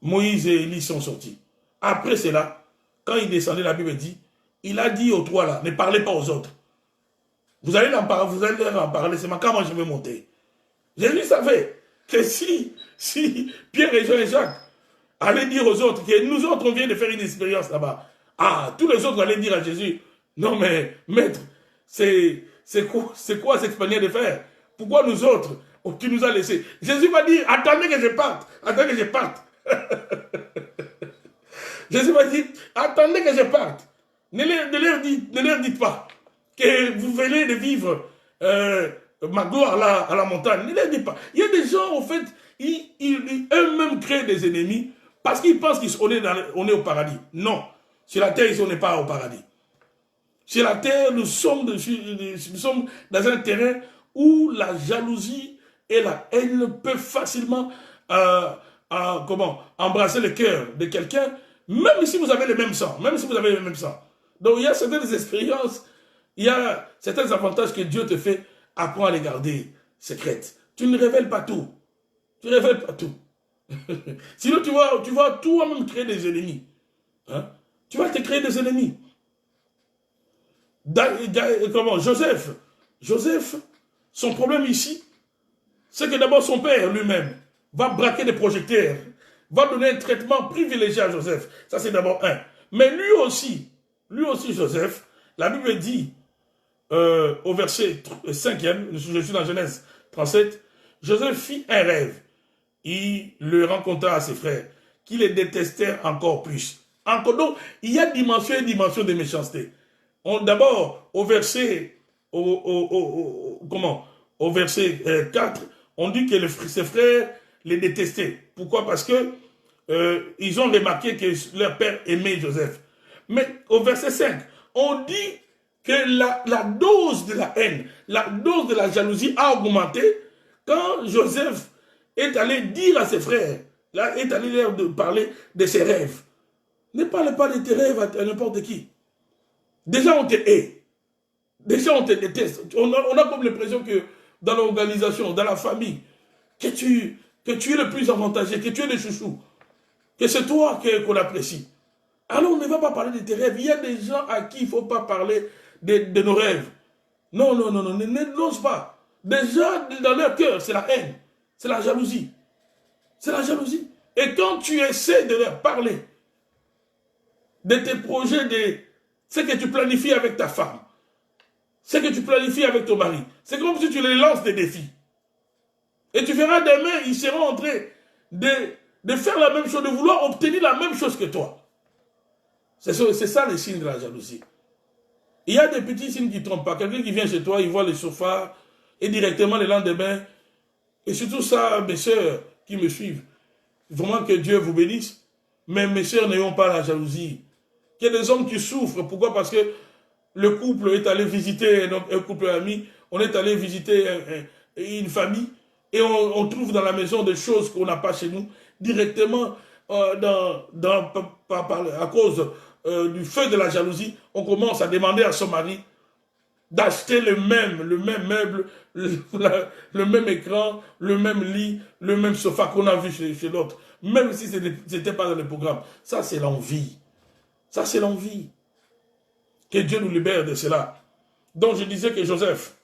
Moïse et Élie sont sortis. Après cela, quand il descendait, la Bible dit, il a dit aux trois là, ne parlez pas aux autres. Vous allez en parler, c'est quand moi je vais monter. Jésus savait que si Pierre et Jean et Jacques allaient dire aux autres que nous autres on vient de faire une expérience là-bas, ah, tous les autres allaient dire à Jésus, non mais maître, c'est quoi cette expérience de faire? Pourquoi nous autres, tu nous as laissés? Jésus va dire, attendez que je parte, attendez que je parte. Jésus va dire, attendez que je parte. Ne leur dites pas que vous venez de vivre ma gloire là, à la montagne. Ne leur dites pas. Il y a des gens, en fait, ils eux-mêmes créent des ennemis parce qu'ils pensent qu'on est au paradis. Non. Sur la terre, on n'est pas au paradis. Sur la terre, nous sommes dans un terrain où la jalousie et la haine peuvent facilement embrasser le cœur de quelqu'un, même si vous avez le même sang. Même si vous avez le même sang. Donc il y a certaines expériences, il y a certains avantages que Dieu te fait, apprends à les garder secrètes. Tu ne révèles pas tout. Tu ne révèles pas tout. Sinon tu vas toi-même créer des ennemis. Hein? Tu vas te créer des ennemis. Joseph, son problème ici, c'est que d'abord son père lui-même va braquer des projecteurs, va donner un traitement privilégié à Joseph. Ça c'est d'abord un. Mais lui aussi Joseph, la Bible dit au verset 5e, je suis dans Genèse 37, Joseph fit un rêve. Il le rencontra à ses frères, qui les détestèrent encore plus. Donc, il y a dimension et dimension de méchanceté. D'abord, au verset 4, on dit que ses frères les détestaient. Pourquoi? Parce que ils ont remarqué que leur père aimait Joseph. Mais au verset 5, on dit que la dose de la haine, la dose de la jalousie a augmenté quand Joseph est allé dire à ses frères, là, est allé leur parler de ses rêves. Ne parle pas de tes rêves à n'importe qui. Déjà, on te hait. Déjà, on te déteste. On a comme l'impression que dans l'organisation, dans la famille, que tu es le plus avantagé, que tu es le chouchou, que c'est toi qu'on apprécie. Alors, on ne va pas parler de tes rêves. Il y a des gens à qui il ne faut pas parler de nos rêves. Non, ne l'ose pas. Déjà, dans leur cœur, c'est la haine, c'est la jalousie. C'est la jalousie. Et quand tu essaies de leur parler de tes projets, de ce que tu planifies avec ta femme, ce que tu planifies avec ton mari, c'est comme si tu les lances des défis. Et tu verras demain, ils seront en train de faire la même chose, de vouloir obtenir la même chose que toi. C'est ça les signes de la jalousie. Il y a des petits signes qui ne trompent pas. Quelqu'un qui vient chez toi, il voit le sofa, et directement le lendemain, et surtout ça, mes soeurs qui me suivent, vraiment que Dieu vous bénisse, mais mes soeurs n'ayons pas la jalousie. Il y a des hommes qui souffrent. Pourquoi? Parce que le couple est allé visiter un couple ami, on est allé visiter une famille, et on trouve dans la maison des choses qu'on n'a pas chez nous, directement à cause du feu de la jalousie, on commence à demander à son mari d'acheter le même meuble, le même écran, le même lit, le même sofa qu'on a vu chez l'autre, même si ce n'était pas dans le programme. Ça, c'est l'envie. Ça, c'est l'envie. Que Dieu nous libère de cela. Donc, je disais que Joseph,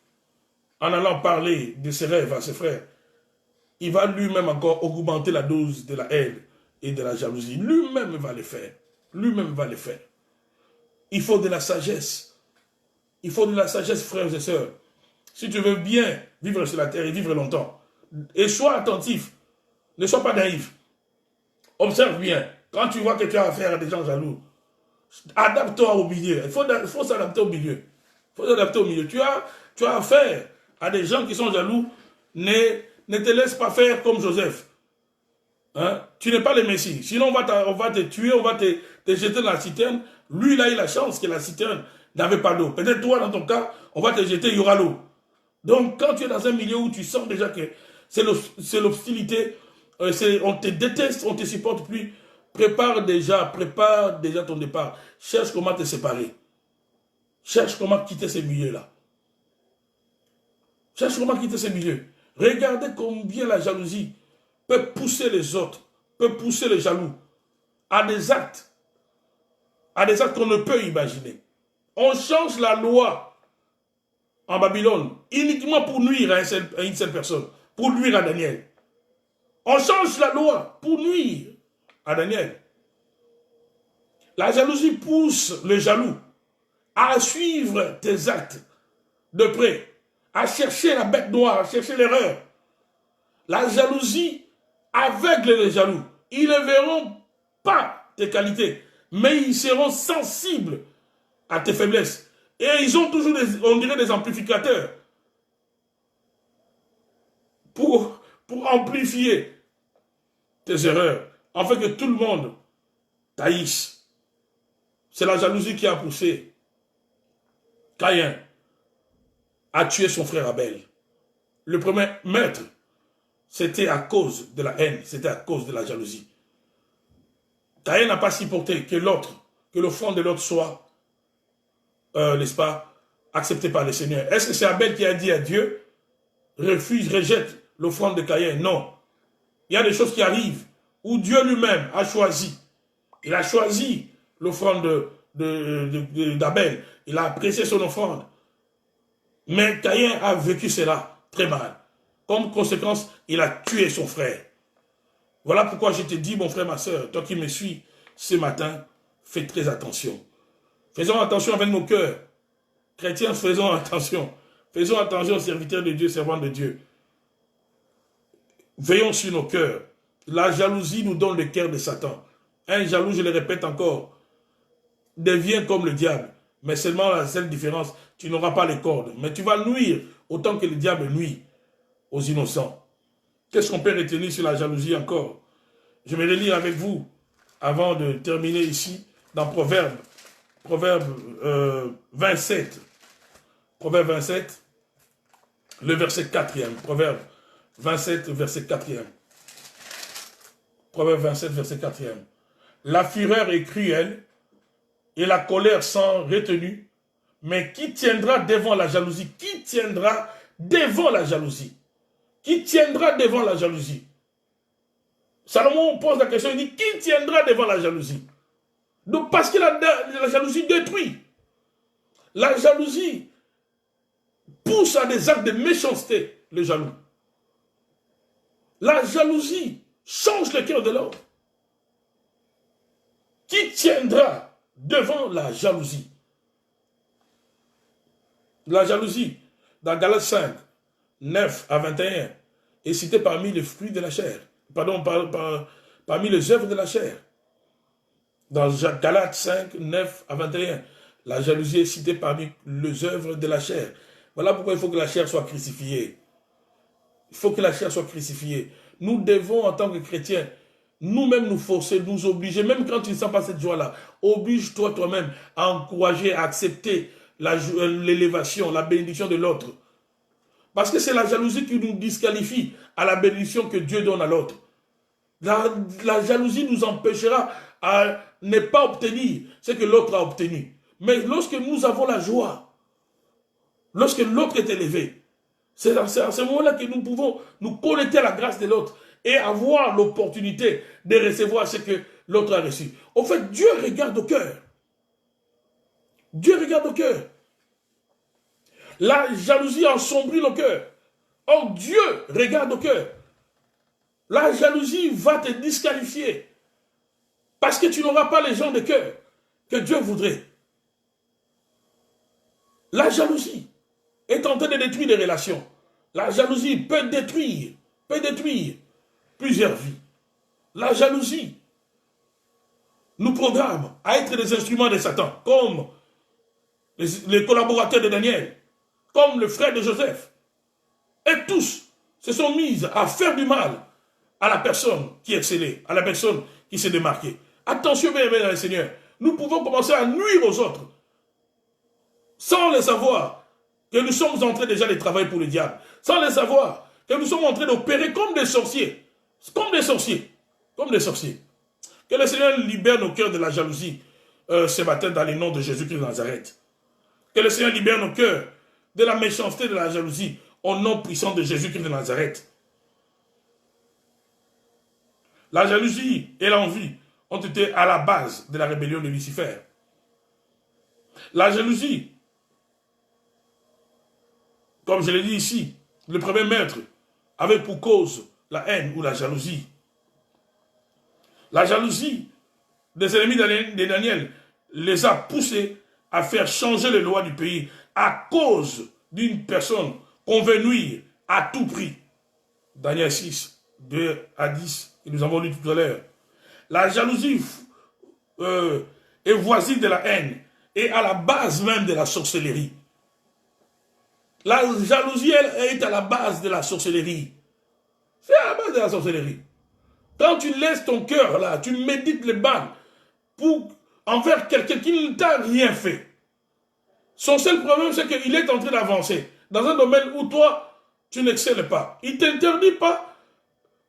en allant parler de ses rêves à ses frères, il va lui-même encore augmenter la dose de la haine et de la jalousie. Lui-même va le faire. Lui-même va le faire. Il faut de la sagesse. Il faut de la sagesse, frères et sœurs. Si tu veux bien vivre sur la terre et vivre longtemps, et sois attentif, ne sois pas naïf. Observe bien. Quand tu vois que tu as affaire à des gens jaloux, adapte-toi au milieu. Il faut s'adapter au milieu. Il faut s'adapter au milieu. Tu as affaire à des gens qui sont jaloux, ne te laisse pas faire comme Joseph. Hein? Tu n'es pas le Messie. Sinon, on va te tuer, on va te jeter dans la citerne. Lui, il a eu la chance que la citerne n'avait pas d'eau. Peut-être toi, dans ton cas, on va te jeter, il y aura l'eau. Donc, quand tu es dans un milieu où tu sens déjà que c'est l'hostilité, on te déteste, on ne te supporte plus, prépare déjà ton départ. Cherche comment te séparer. Cherche comment quitter ces milieux-là. Cherche comment quitter ces milieux. Regardez combien la jalousie peut pousser les autres, peut pousser les jaloux à des actes à des actes qu'on ne peut imaginer. On change la loi en Babylone uniquement pour nuire à une seule personne, pour nuire à Daniel. On change la loi pour nuire à Daniel. La jalousie pousse le jaloux à suivre tes actes de près, à chercher la bête noire, à chercher l'erreur. La jalousie aveugle les jaloux. Ils ne verront pas tes qualités, mais ils seront sensibles à tes faiblesses. Et ils ont toujours, on dirait, des amplificateurs pour amplifier tes erreurs, afin que tout le monde t'haïsse. C'est la jalousie qui a poussé Caïn à tuer son frère Abel. Le premier meurtre, c'était à cause de la haine, c'était à cause de la jalousie. Caïn n'a pas supporté que l'autre, que l'offrande de l'autre soit, n'est-ce pas, acceptée par le Seigneur. Est-ce que c'est Abel qui a dit à Dieu, refuse, rejette l'offrande de Caïn? Non. Il y a des choses qui arrivent où Dieu lui-même a choisi. Il a choisi l'offrande d'Abel. Il a apprécié son offrande. Mais Caïn a vécu cela très mal. Comme conséquence, il a tué son frère. Voilà pourquoi je te dis, mon frère, ma soeur, toi qui me suis ce matin, fais très attention. Faisons attention avec nos cœurs. Chrétiens, faisons attention. Faisons attention aux serviteurs de Dieu, servants de Dieu. Veillons sur nos cœurs. La jalousie nous donne le cœur de Satan. Un jaloux, je le répète encore, devient comme le diable. Mais seulement la seule différence, tu n'auras pas les cordes. Mais tu vas nuire autant que le diable nuit aux innocents. Qu'est-ce qu'on peut retenir sur la jalousie encore? Je vais le lire avec vous avant de terminer ici dans Proverbe 27. Proverbe 27, le verset 4e. Proverbe 27, verset 4e. Proverbe 27, verset 4e. La fureur est cruelle et la colère sans retenue, mais qui tiendra devant la jalousie? Qui tiendra devant la jalousie? Qui tiendra devant la jalousie? Salomon pose la question, il dit, qui tiendra devant la jalousie? Donc parce que la jalousie détruit. La jalousie pousse à des actes de méchanceté, le jaloux. La jalousie change le cœur de l'homme. Qui tiendra devant la jalousie? La jalousie, dans Galates 5, 9 à 21, est citée parmi les fruits de la chair. Pardon, parmi les œuvres de la chair. Dans Galates 5, 9 à 21, la jalousie est citée parmi les œuvres de la chair. Voilà pourquoi il faut que la chair soit crucifiée. Il faut que la chair soit crucifiée. Nous devons, en tant que chrétiens, nous-mêmes nous forcer, nous obliger, même quand tu ne sens pas cette joie-là, oblige-toi toi-même à encourager, à accepter l'élévation, la bénédiction de l'autre. Parce que c'est la jalousie qui nous disqualifie à la bénédiction que Dieu donne à l'autre. La jalousie nous empêchera à ne pas obtenir ce que l'autre a obtenu. Mais lorsque nous avons la joie, lorsque l'autre est élevé, c'est à ce moment-là que nous pouvons nous connecter à la grâce de l'autre et avoir l'opportunité de recevoir ce que l'autre a reçu. En fait, Dieu regarde au cœur. Dieu regarde au cœur. La jalousie ensombrit le cœur. Or, Dieu regarde au cœur. La jalousie va te disqualifier. Parce que tu n'auras pas les gens de cœur que Dieu voudrait. La jalousie est en train de détruire les relations. La jalousie peut détruire plusieurs vies. La jalousie nous programme à être des instruments de Satan, comme les collaborateurs de Daniel, comme le frère de Joseph. Et tous se sont mis à faire du mal à la personne qui excellait, à la personne qui s'est démarquée. Attention, bien aimés dans le Seigneur, nous pouvons commencer à nuire aux autres, sans le savoir que nous sommes en train déjà de travailler pour le diable, sans le savoir que nous sommes en train d'opérer comme des sorciers, comme des sorciers, comme des sorciers. Que le Seigneur libère nos cœurs de la jalousie ce matin dans le nom de Jésus-Christ de Nazareth. Que le Seigneur libère nos cœurs de la méchanceté de la jalousie au nom puissant de Jésus-Christ de Nazareth. La jalousie et l'envie ont été à la base de la rébellion de Lucifer. La jalousie, comme je l'ai dit ici, le premier maître avait pour cause la haine ou la jalousie. La jalousie des ennemis de Daniel les a poussés à faire changer les lois du pays à cause d'une personne qu'on veut nuire à tout prix. Daniel 6, 2 à 10, que nous avons lu tout à l'heure. La jalousie est voisine de la haine et à la base même de la sorcellerie. La jalousie, elle, est à la base de la sorcellerie. C'est à la base de la sorcellerie. Quand tu laisses ton cœur là, tu médites les balles envers quelqu'un qui ne t'a rien fait. Son seul problème, c'est qu'il est en train d'avancer dans un domaine où toi, tu n'excelles pas. Il ne t'interdit pas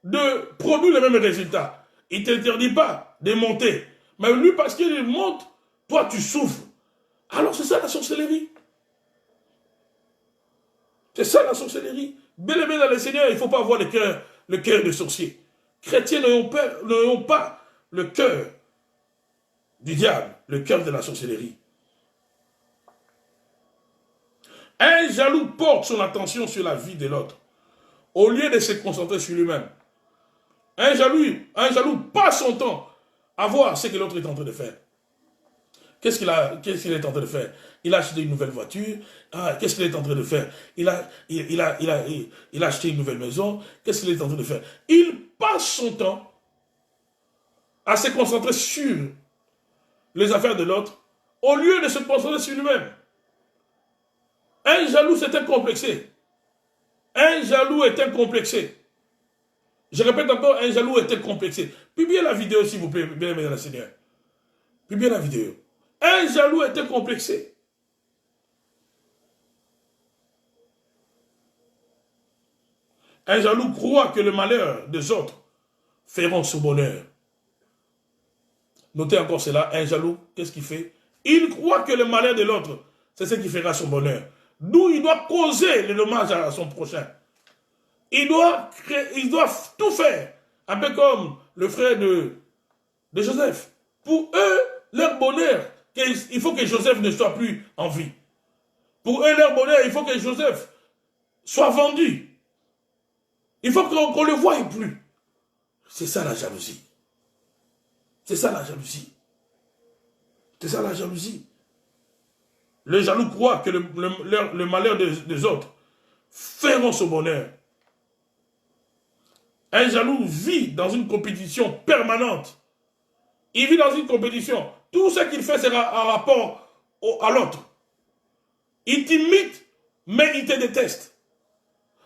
de produire les mêmes résultats. Il ne t'interdit pas de monter. Mais lui, parce qu'il monte, toi, tu souffres. Alors, c'est ça la sorcellerie. C'est ça la sorcellerie. Bien aimé dans le Seigneur, il ne faut pas avoir le cœur de sorcier. Chrétiens n'ayons pas le cœur du diable, le cœur de la sorcellerie. Un jaloux porte son attention sur la vie de l'autre, au lieu de se concentrer sur lui-même. Un jaloux passe son temps à voir ce que l'autre est en train de faire. Qu'est-ce qu'il est en train de faire? Il a acheté une nouvelle voiture. Ah, qu'est-ce qu'il est en train de faire? Il a acheté une nouvelle maison. Qu'est-ce qu'il est en train de faire? Il passe son temps à se concentrer sur les affaires de l'autre, au lieu de se concentrer sur lui-même. Un jaloux, c'est un complexé. Un jaloux est un complexé. Je répète encore, un jaloux est un complexé. Publiez la vidéo, s'il vous plaît, bien aimé dans le Seigneur. Publiez la vidéo. Un jaloux est un complexé. Un jaloux croit que le malheur des autres feront son bonheur. Notez encore cela, un jaloux, qu'est-ce qu'il fait? Il croit que le malheur de l'autre, c'est ce qui fera son bonheur. D'où il doit causer le dommage à son prochain. Il doit tout faire, un peu comme le frère de Joseph. Pour eux, leur bonheur, il faut que Joseph ne soit plus en vie. Pour eux, leur bonheur, il faut que Joseph soit vendu. Il faut qu'on ne le voie plus. C'est ça la jalousie. C'est ça la jalousie. C'est ça la jalousie. Le jaloux croit que le malheur des autres feront son bonheur. Un jaloux vit dans une compétition permanente. Il vit dans une compétition. Tout ce qu'il fait sera en rapport à l'autre. Il t'imite, mais il te déteste.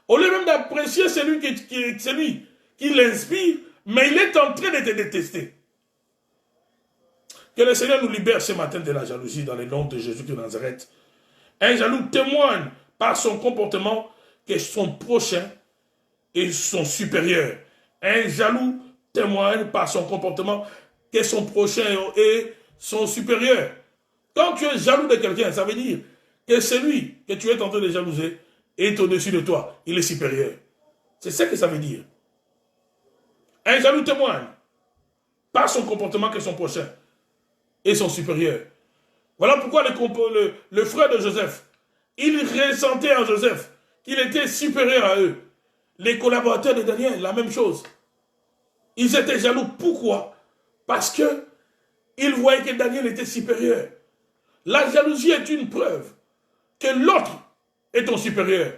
Au lieu même d'apprécier celui qui l'inspire, mais il est en train de te détester. Que le Seigneur nous libère ce matin de la jalousie dans le nom de Jésus de Nazareth. Un jaloux témoigne par son comportement que son prochain est son supérieur. Un jaloux témoigne par son comportement que son prochain est son supérieur. Quand tu es jaloux de quelqu'un, ça veut dire que celui que tu es en train de jalouser est au-dessus de toi. Il est supérieur. C'est ce que ça veut dire. Un jaloux témoigne par son comportement que son prochain est son supérieur. Voilà pourquoi le frère de Joseph, il ressentait en Joseph qu'il était supérieur à eux. Les collaborateurs de Daniel, la même chose. Ils étaient jaloux. Pourquoi? Parce qu'ils voyaient que Daniel était supérieur. La jalousie est une preuve que l'autre est ton supérieur,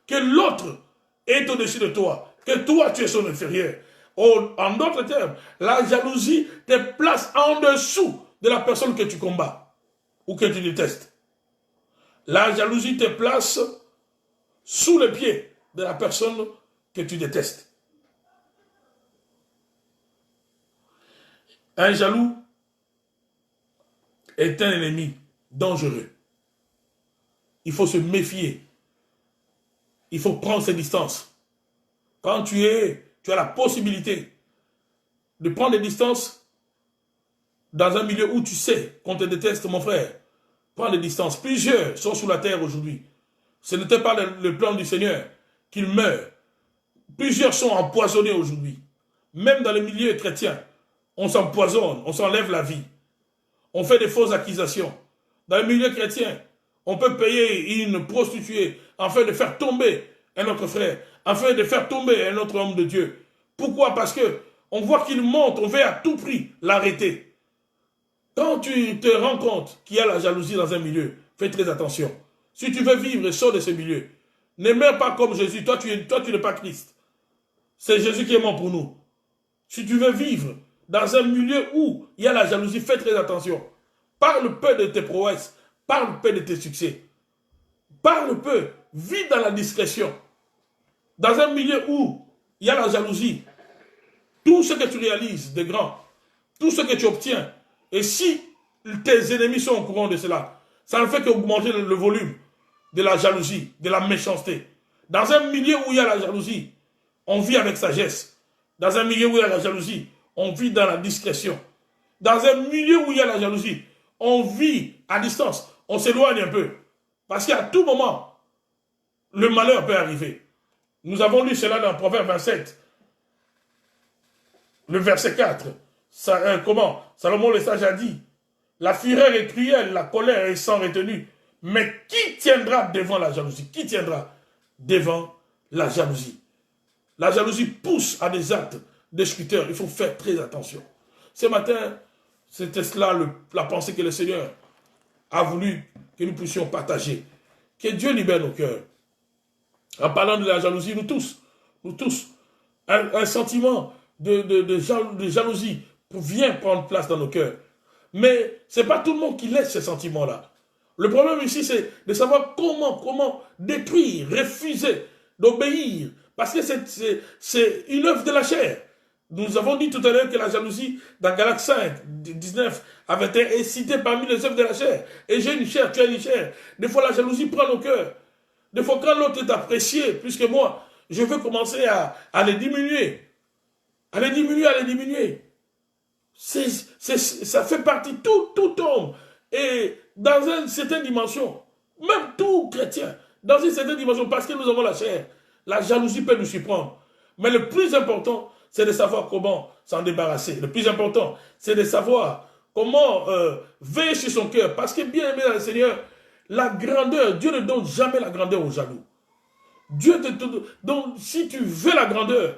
que l'autre est au-dessus de toi, que toi tu es son inférieur. En d'autres termes, la jalousie te place en dessous de la personne que tu combats ou que tu détestes. La jalousie te place sous les pieds de la personne que tu détestes. Un jaloux est un ennemi dangereux. Il faut se méfier. Il faut prendre ses distances. Quand tu as la possibilité de prendre des distances dans un milieu où tu sais qu'on te déteste, mon frère, prends des distances. Plusieurs sont sous la terre aujourd'hui. Ce n'était pas le plan du Seigneur qu'ils meurent. Plusieurs sont empoisonnés aujourd'hui. Même dans les milieux chrétiens, on s'empoisonne, on s'enlève la vie. On fait des fausses accusations. dans le milieu chrétien, on peut payer une prostituée afin de faire tomber un autre frère, afin de faire tomber un autre homme de Dieu. Pourquoi? Parce que on voit qu'il monte, on veut à tout prix l'arrêter. Quand tu te rends compte qu'il y a la jalousie dans un milieu, fais très attention. Si tu veux vivre, sors de ce milieu. Ne meurs pas comme Jésus. Toi, tu n'es pas Christ. C'est Jésus qui est mort pour nous. Si tu veux vivre dans un milieu où il y a la jalousie, fais très attention. Parle peu de tes prouesses. Parle peu de tes succès. Parle peu. Vis dans la discrétion. Dans un milieu où il y a la jalousie, tout ce que tu réalises de grand, tout ce que tu obtiens, et si tes ennemis sont au courant de cela, ça ne fait qu'augmenter le volume de la jalousie, de la méchanceté. Dans un milieu où il y a la jalousie, on vit avec sagesse. Dans un milieu où il y a la jalousie, on vit dans la discrétion. Dans un milieu où il y a la jalousie, on vit à distance. On s'éloigne un peu. Parce qu'à tout moment, le malheur peut arriver. Nous avons lu cela dans Proverbe 27. Le verset 4. Comment? Salomon le sage a dit, la fureur est cruelle, la colère est sans retenue. Mais qui tiendra devant la jalousie? Qui tiendra devant la jalousie? La jalousie pousse à des actes destructeurs. Il faut faire très attention. Ce matin, c'était cela la pensée que le Seigneur a voulu que nous puissions partager. Que Dieu libère nos cœurs. En parlant de la jalousie, nous tous, un sentiment de jalousie vient prendre place dans nos cœurs. Mais ce n'est pas tout le monde qui laisse ce sentiment-là. Le problème ici, c'est de savoir comment détruire, refuser d'obéir. Parce que c'est une œuvre de la chair. Nous avons dit tout à l'heure que la jalousie, dans Galates 5, 19, avait été citée parmi les œuvres de la chair. Et j'ai une chair, tu as une chair. Des fois, la jalousie prend nos cœurs. Des fois, quand l'autre est apprécié, plus que moi, je veux commencer à les diminuer. À les diminuer. Ça fait partie, tout homme. Et dans une certaine dimension, même tout chrétien, dans une certaine dimension, parce que nous avons la chair, la jalousie peut nous surprendre. Mais le plus important, c'est de savoir comment s'en débarrasser. Le plus important, c'est de savoir comment veiller sur son cœur. Parce que bien aimé dans le Seigneur, la grandeur, Dieu ne donne jamais la grandeur aux jaloux. Donc si tu veux la grandeur,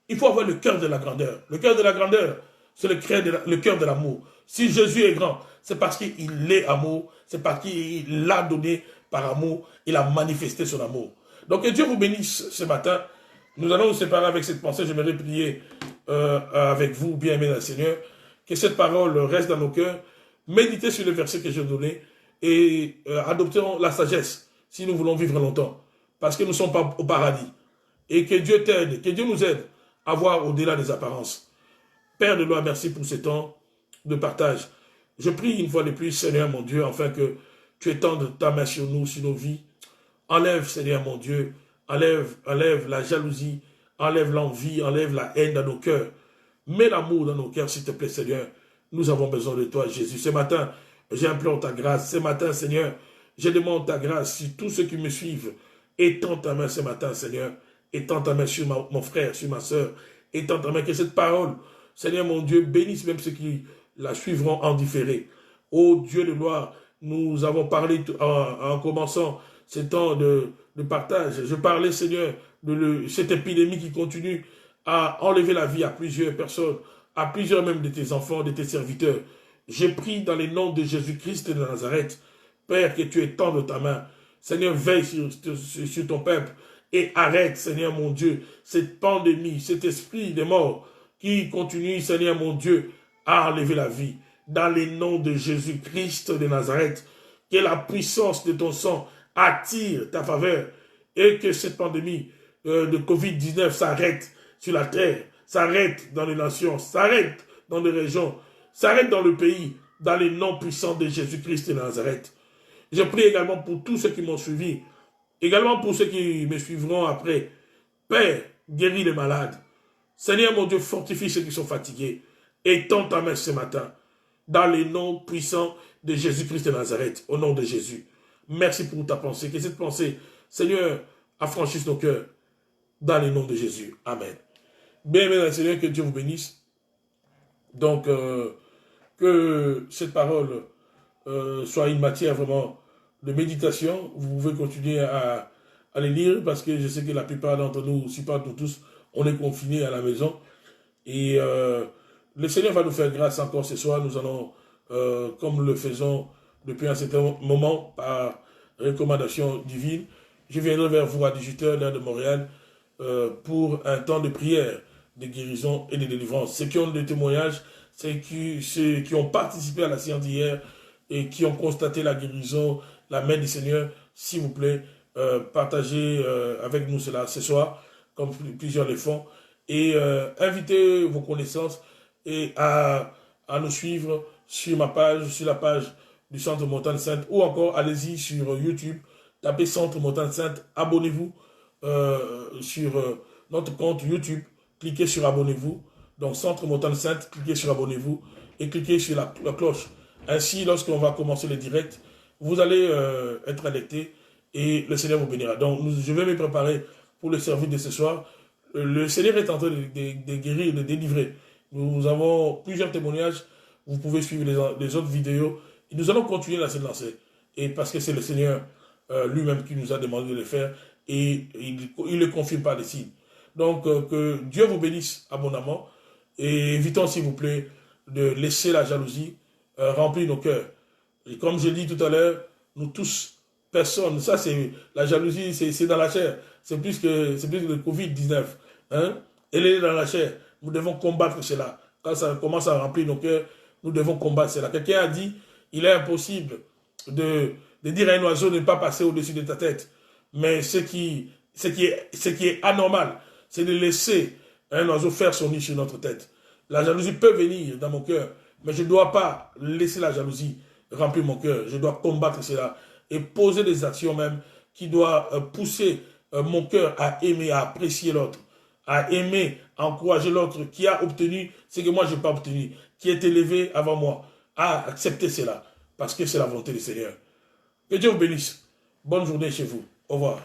il faut avoir le cœur de la grandeur. Le cœur de la grandeur, c'est le cœur de l'amour. Si Jésus est grand, c'est parce qu'il est amour, c'est parce qu'il l'a donné par amour, il a manifesté son amour. Donc que Dieu vous bénisse ce matin. Nous allons nous séparer avec cette pensée. J'aimerais prier avec vous, bien aimés dans le Seigneur, que cette parole reste dans nos cœurs. Méditez sur le verset que j'ai donné et adoptons la sagesse si nous voulons vivre longtemps. Parce que nous ne sommes pas au paradis. Et que Dieu t'aide, que Dieu nous aide à voir au-delà des apparences. Père de loi, merci pour ce temps de partage. Je prie une fois de plus, Seigneur mon Dieu, afin que tu étendes ta main sur nous, sur nos vies. Enlève, Seigneur mon Dieu, enlève la jalousie, enlève l'envie, enlève la haine dans nos cœurs. Mets l'amour dans nos cœurs, s'il te plaît, Seigneur. Nous avons besoin de toi, Jésus. Ce matin, j'implore ta grâce. Ce matin, Seigneur, je demande ta grâce sur tous ceux qui me suivent. Étends ta main ce matin, Seigneur. Étends ta main sur mon frère, sur ma soeur. Étends ta main, que cette parole, Seigneur mon Dieu, bénisse même ceux qui la suivront en différé. Ô Dieu de gloire, nous avons parlé en commençant ce temps de partage. Je parlais, Seigneur, de cette épidémie qui continue à enlever la vie à plusieurs personnes, à plusieurs même de tes enfants, de tes serviteurs. J'ai pris dans les noms de Jésus-Christ de Nazareth, Père, que tu étendes ta main. Seigneur, veille sur ton peuple et arrête, Seigneur mon Dieu, cette pandémie, cet esprit de mort qui continue, Seigneur mon Dieu, à enlever la vie. Dans les noms de Jésus-Christ de Nazareth, que la puissance de ton sang attire ta faveur et que cette pandémie de Covid-19 s'arrête sur la terre, s'arrête dans les nations, s'arrête dans les régions, s'arrête dans le pays, dans les noms puissants de Jésus-Christ de Nazareth. Je prie également pour tous ceux qui m'ont suivi, également pour ceux qui me suivront après. Père, guéris les malades. Seigneur mon Dieu, fortifie ceux qui sont fatigués. Étends ta main ce matin, dans les noms puissants de Jésus-Christ de Nazareth, au nom de Jésus. Merci pour ta pensée. Que cette pensée, Seigneur, affranchisse nos cœurs, dans les noms de Jésus. Amen. Bien aimé Seigneur, que Dieu vous bénisse. Donc, que cette parole soit une matière vraiment de méditation. Vous pouvez continuer à les lire parce que je sais que la plupart d'entre nous, si pas nous tous, on est confinés à la maison. Et le Seigneur va nous faire grâce encore ce soir. Nous allons, comme nous le faisons depuis un certain moment, par recommandation divine, je viendrai vers vous à 18h, l'heure de Montréal, pour un temps de prière, de guérison et de délivrance. Ceux qui ont des témoignages, ceux qui ont participé à la séance d'hier et qui ont constaté la guérison, la main du Seigneur, s'il vous plaît, partagez avec nous cela ce soir, comme plusieurs le font, et invitez vos connaissances et à nous suivre sur ma page, sur la page du Centre Montagne Sainte, ou encore allez-y sur YouTube, tapez Centre Montagne Sainte, abonnez-vous sur notre compte YouTube, cliquez sur abonnez-vous, donc Centre Montagne Sainte, cliquez sur abonnez-vous et cliquez sur la cloche. Ainsi, lorsqu'on va commencer le direct, vous allez être alerté et le Seigneur vous bénira. Donc, je vais me préparer pour le service de ce soir. Le Seigneur est en train de guérir, de délivrer. Nous avons plusieurs témoignages. Vous pouvez suivre les autres vidéos. Et nous allons continuer à se lancer. Et parce que c'est le Seigneur lui-même qui nous a demandé de le faire. Et il le confirme par des signes. Donc, que Dieu vous bénisse abondamment. Et évitons, s'il vous plaît, de laisser la jalousie remplir nos cœurs. Et comme je l'ai dit tout à l'heure, nous tous, personne, ça c'est la jalousie, c'est dans la chair. C'est plus que le Covid-19. Hein? Elle est dans la chair. Nous devons combattre cela. Quand ça commence à remplir nos cœurs, nous devons combattre cela. Quelqu'un a dit, il est impossible de dire à un oiseau de ne pas passer au-dessus de ta tête. Mais ce qui est anormal, c'est de laisser un oiseau faire son nid sur notre tête. La jalousie peut venir dans mon cœur, mais je ne dois pas laisser la jalousie remplir mon cœur. Je dois combattre cela et poser des actions même qui doivent pousser mon cœur à aimer, à apprécier l'autre, à aimer, à encourager l'autre qui a obtenu ce que moi je n'ai pas obtenu, qui est élevé avant moi, à accepter cela, parce que c'est la volonté du Seigneur. Que Dieu vous bénisse. Bonne journée chez vous. Au revoir.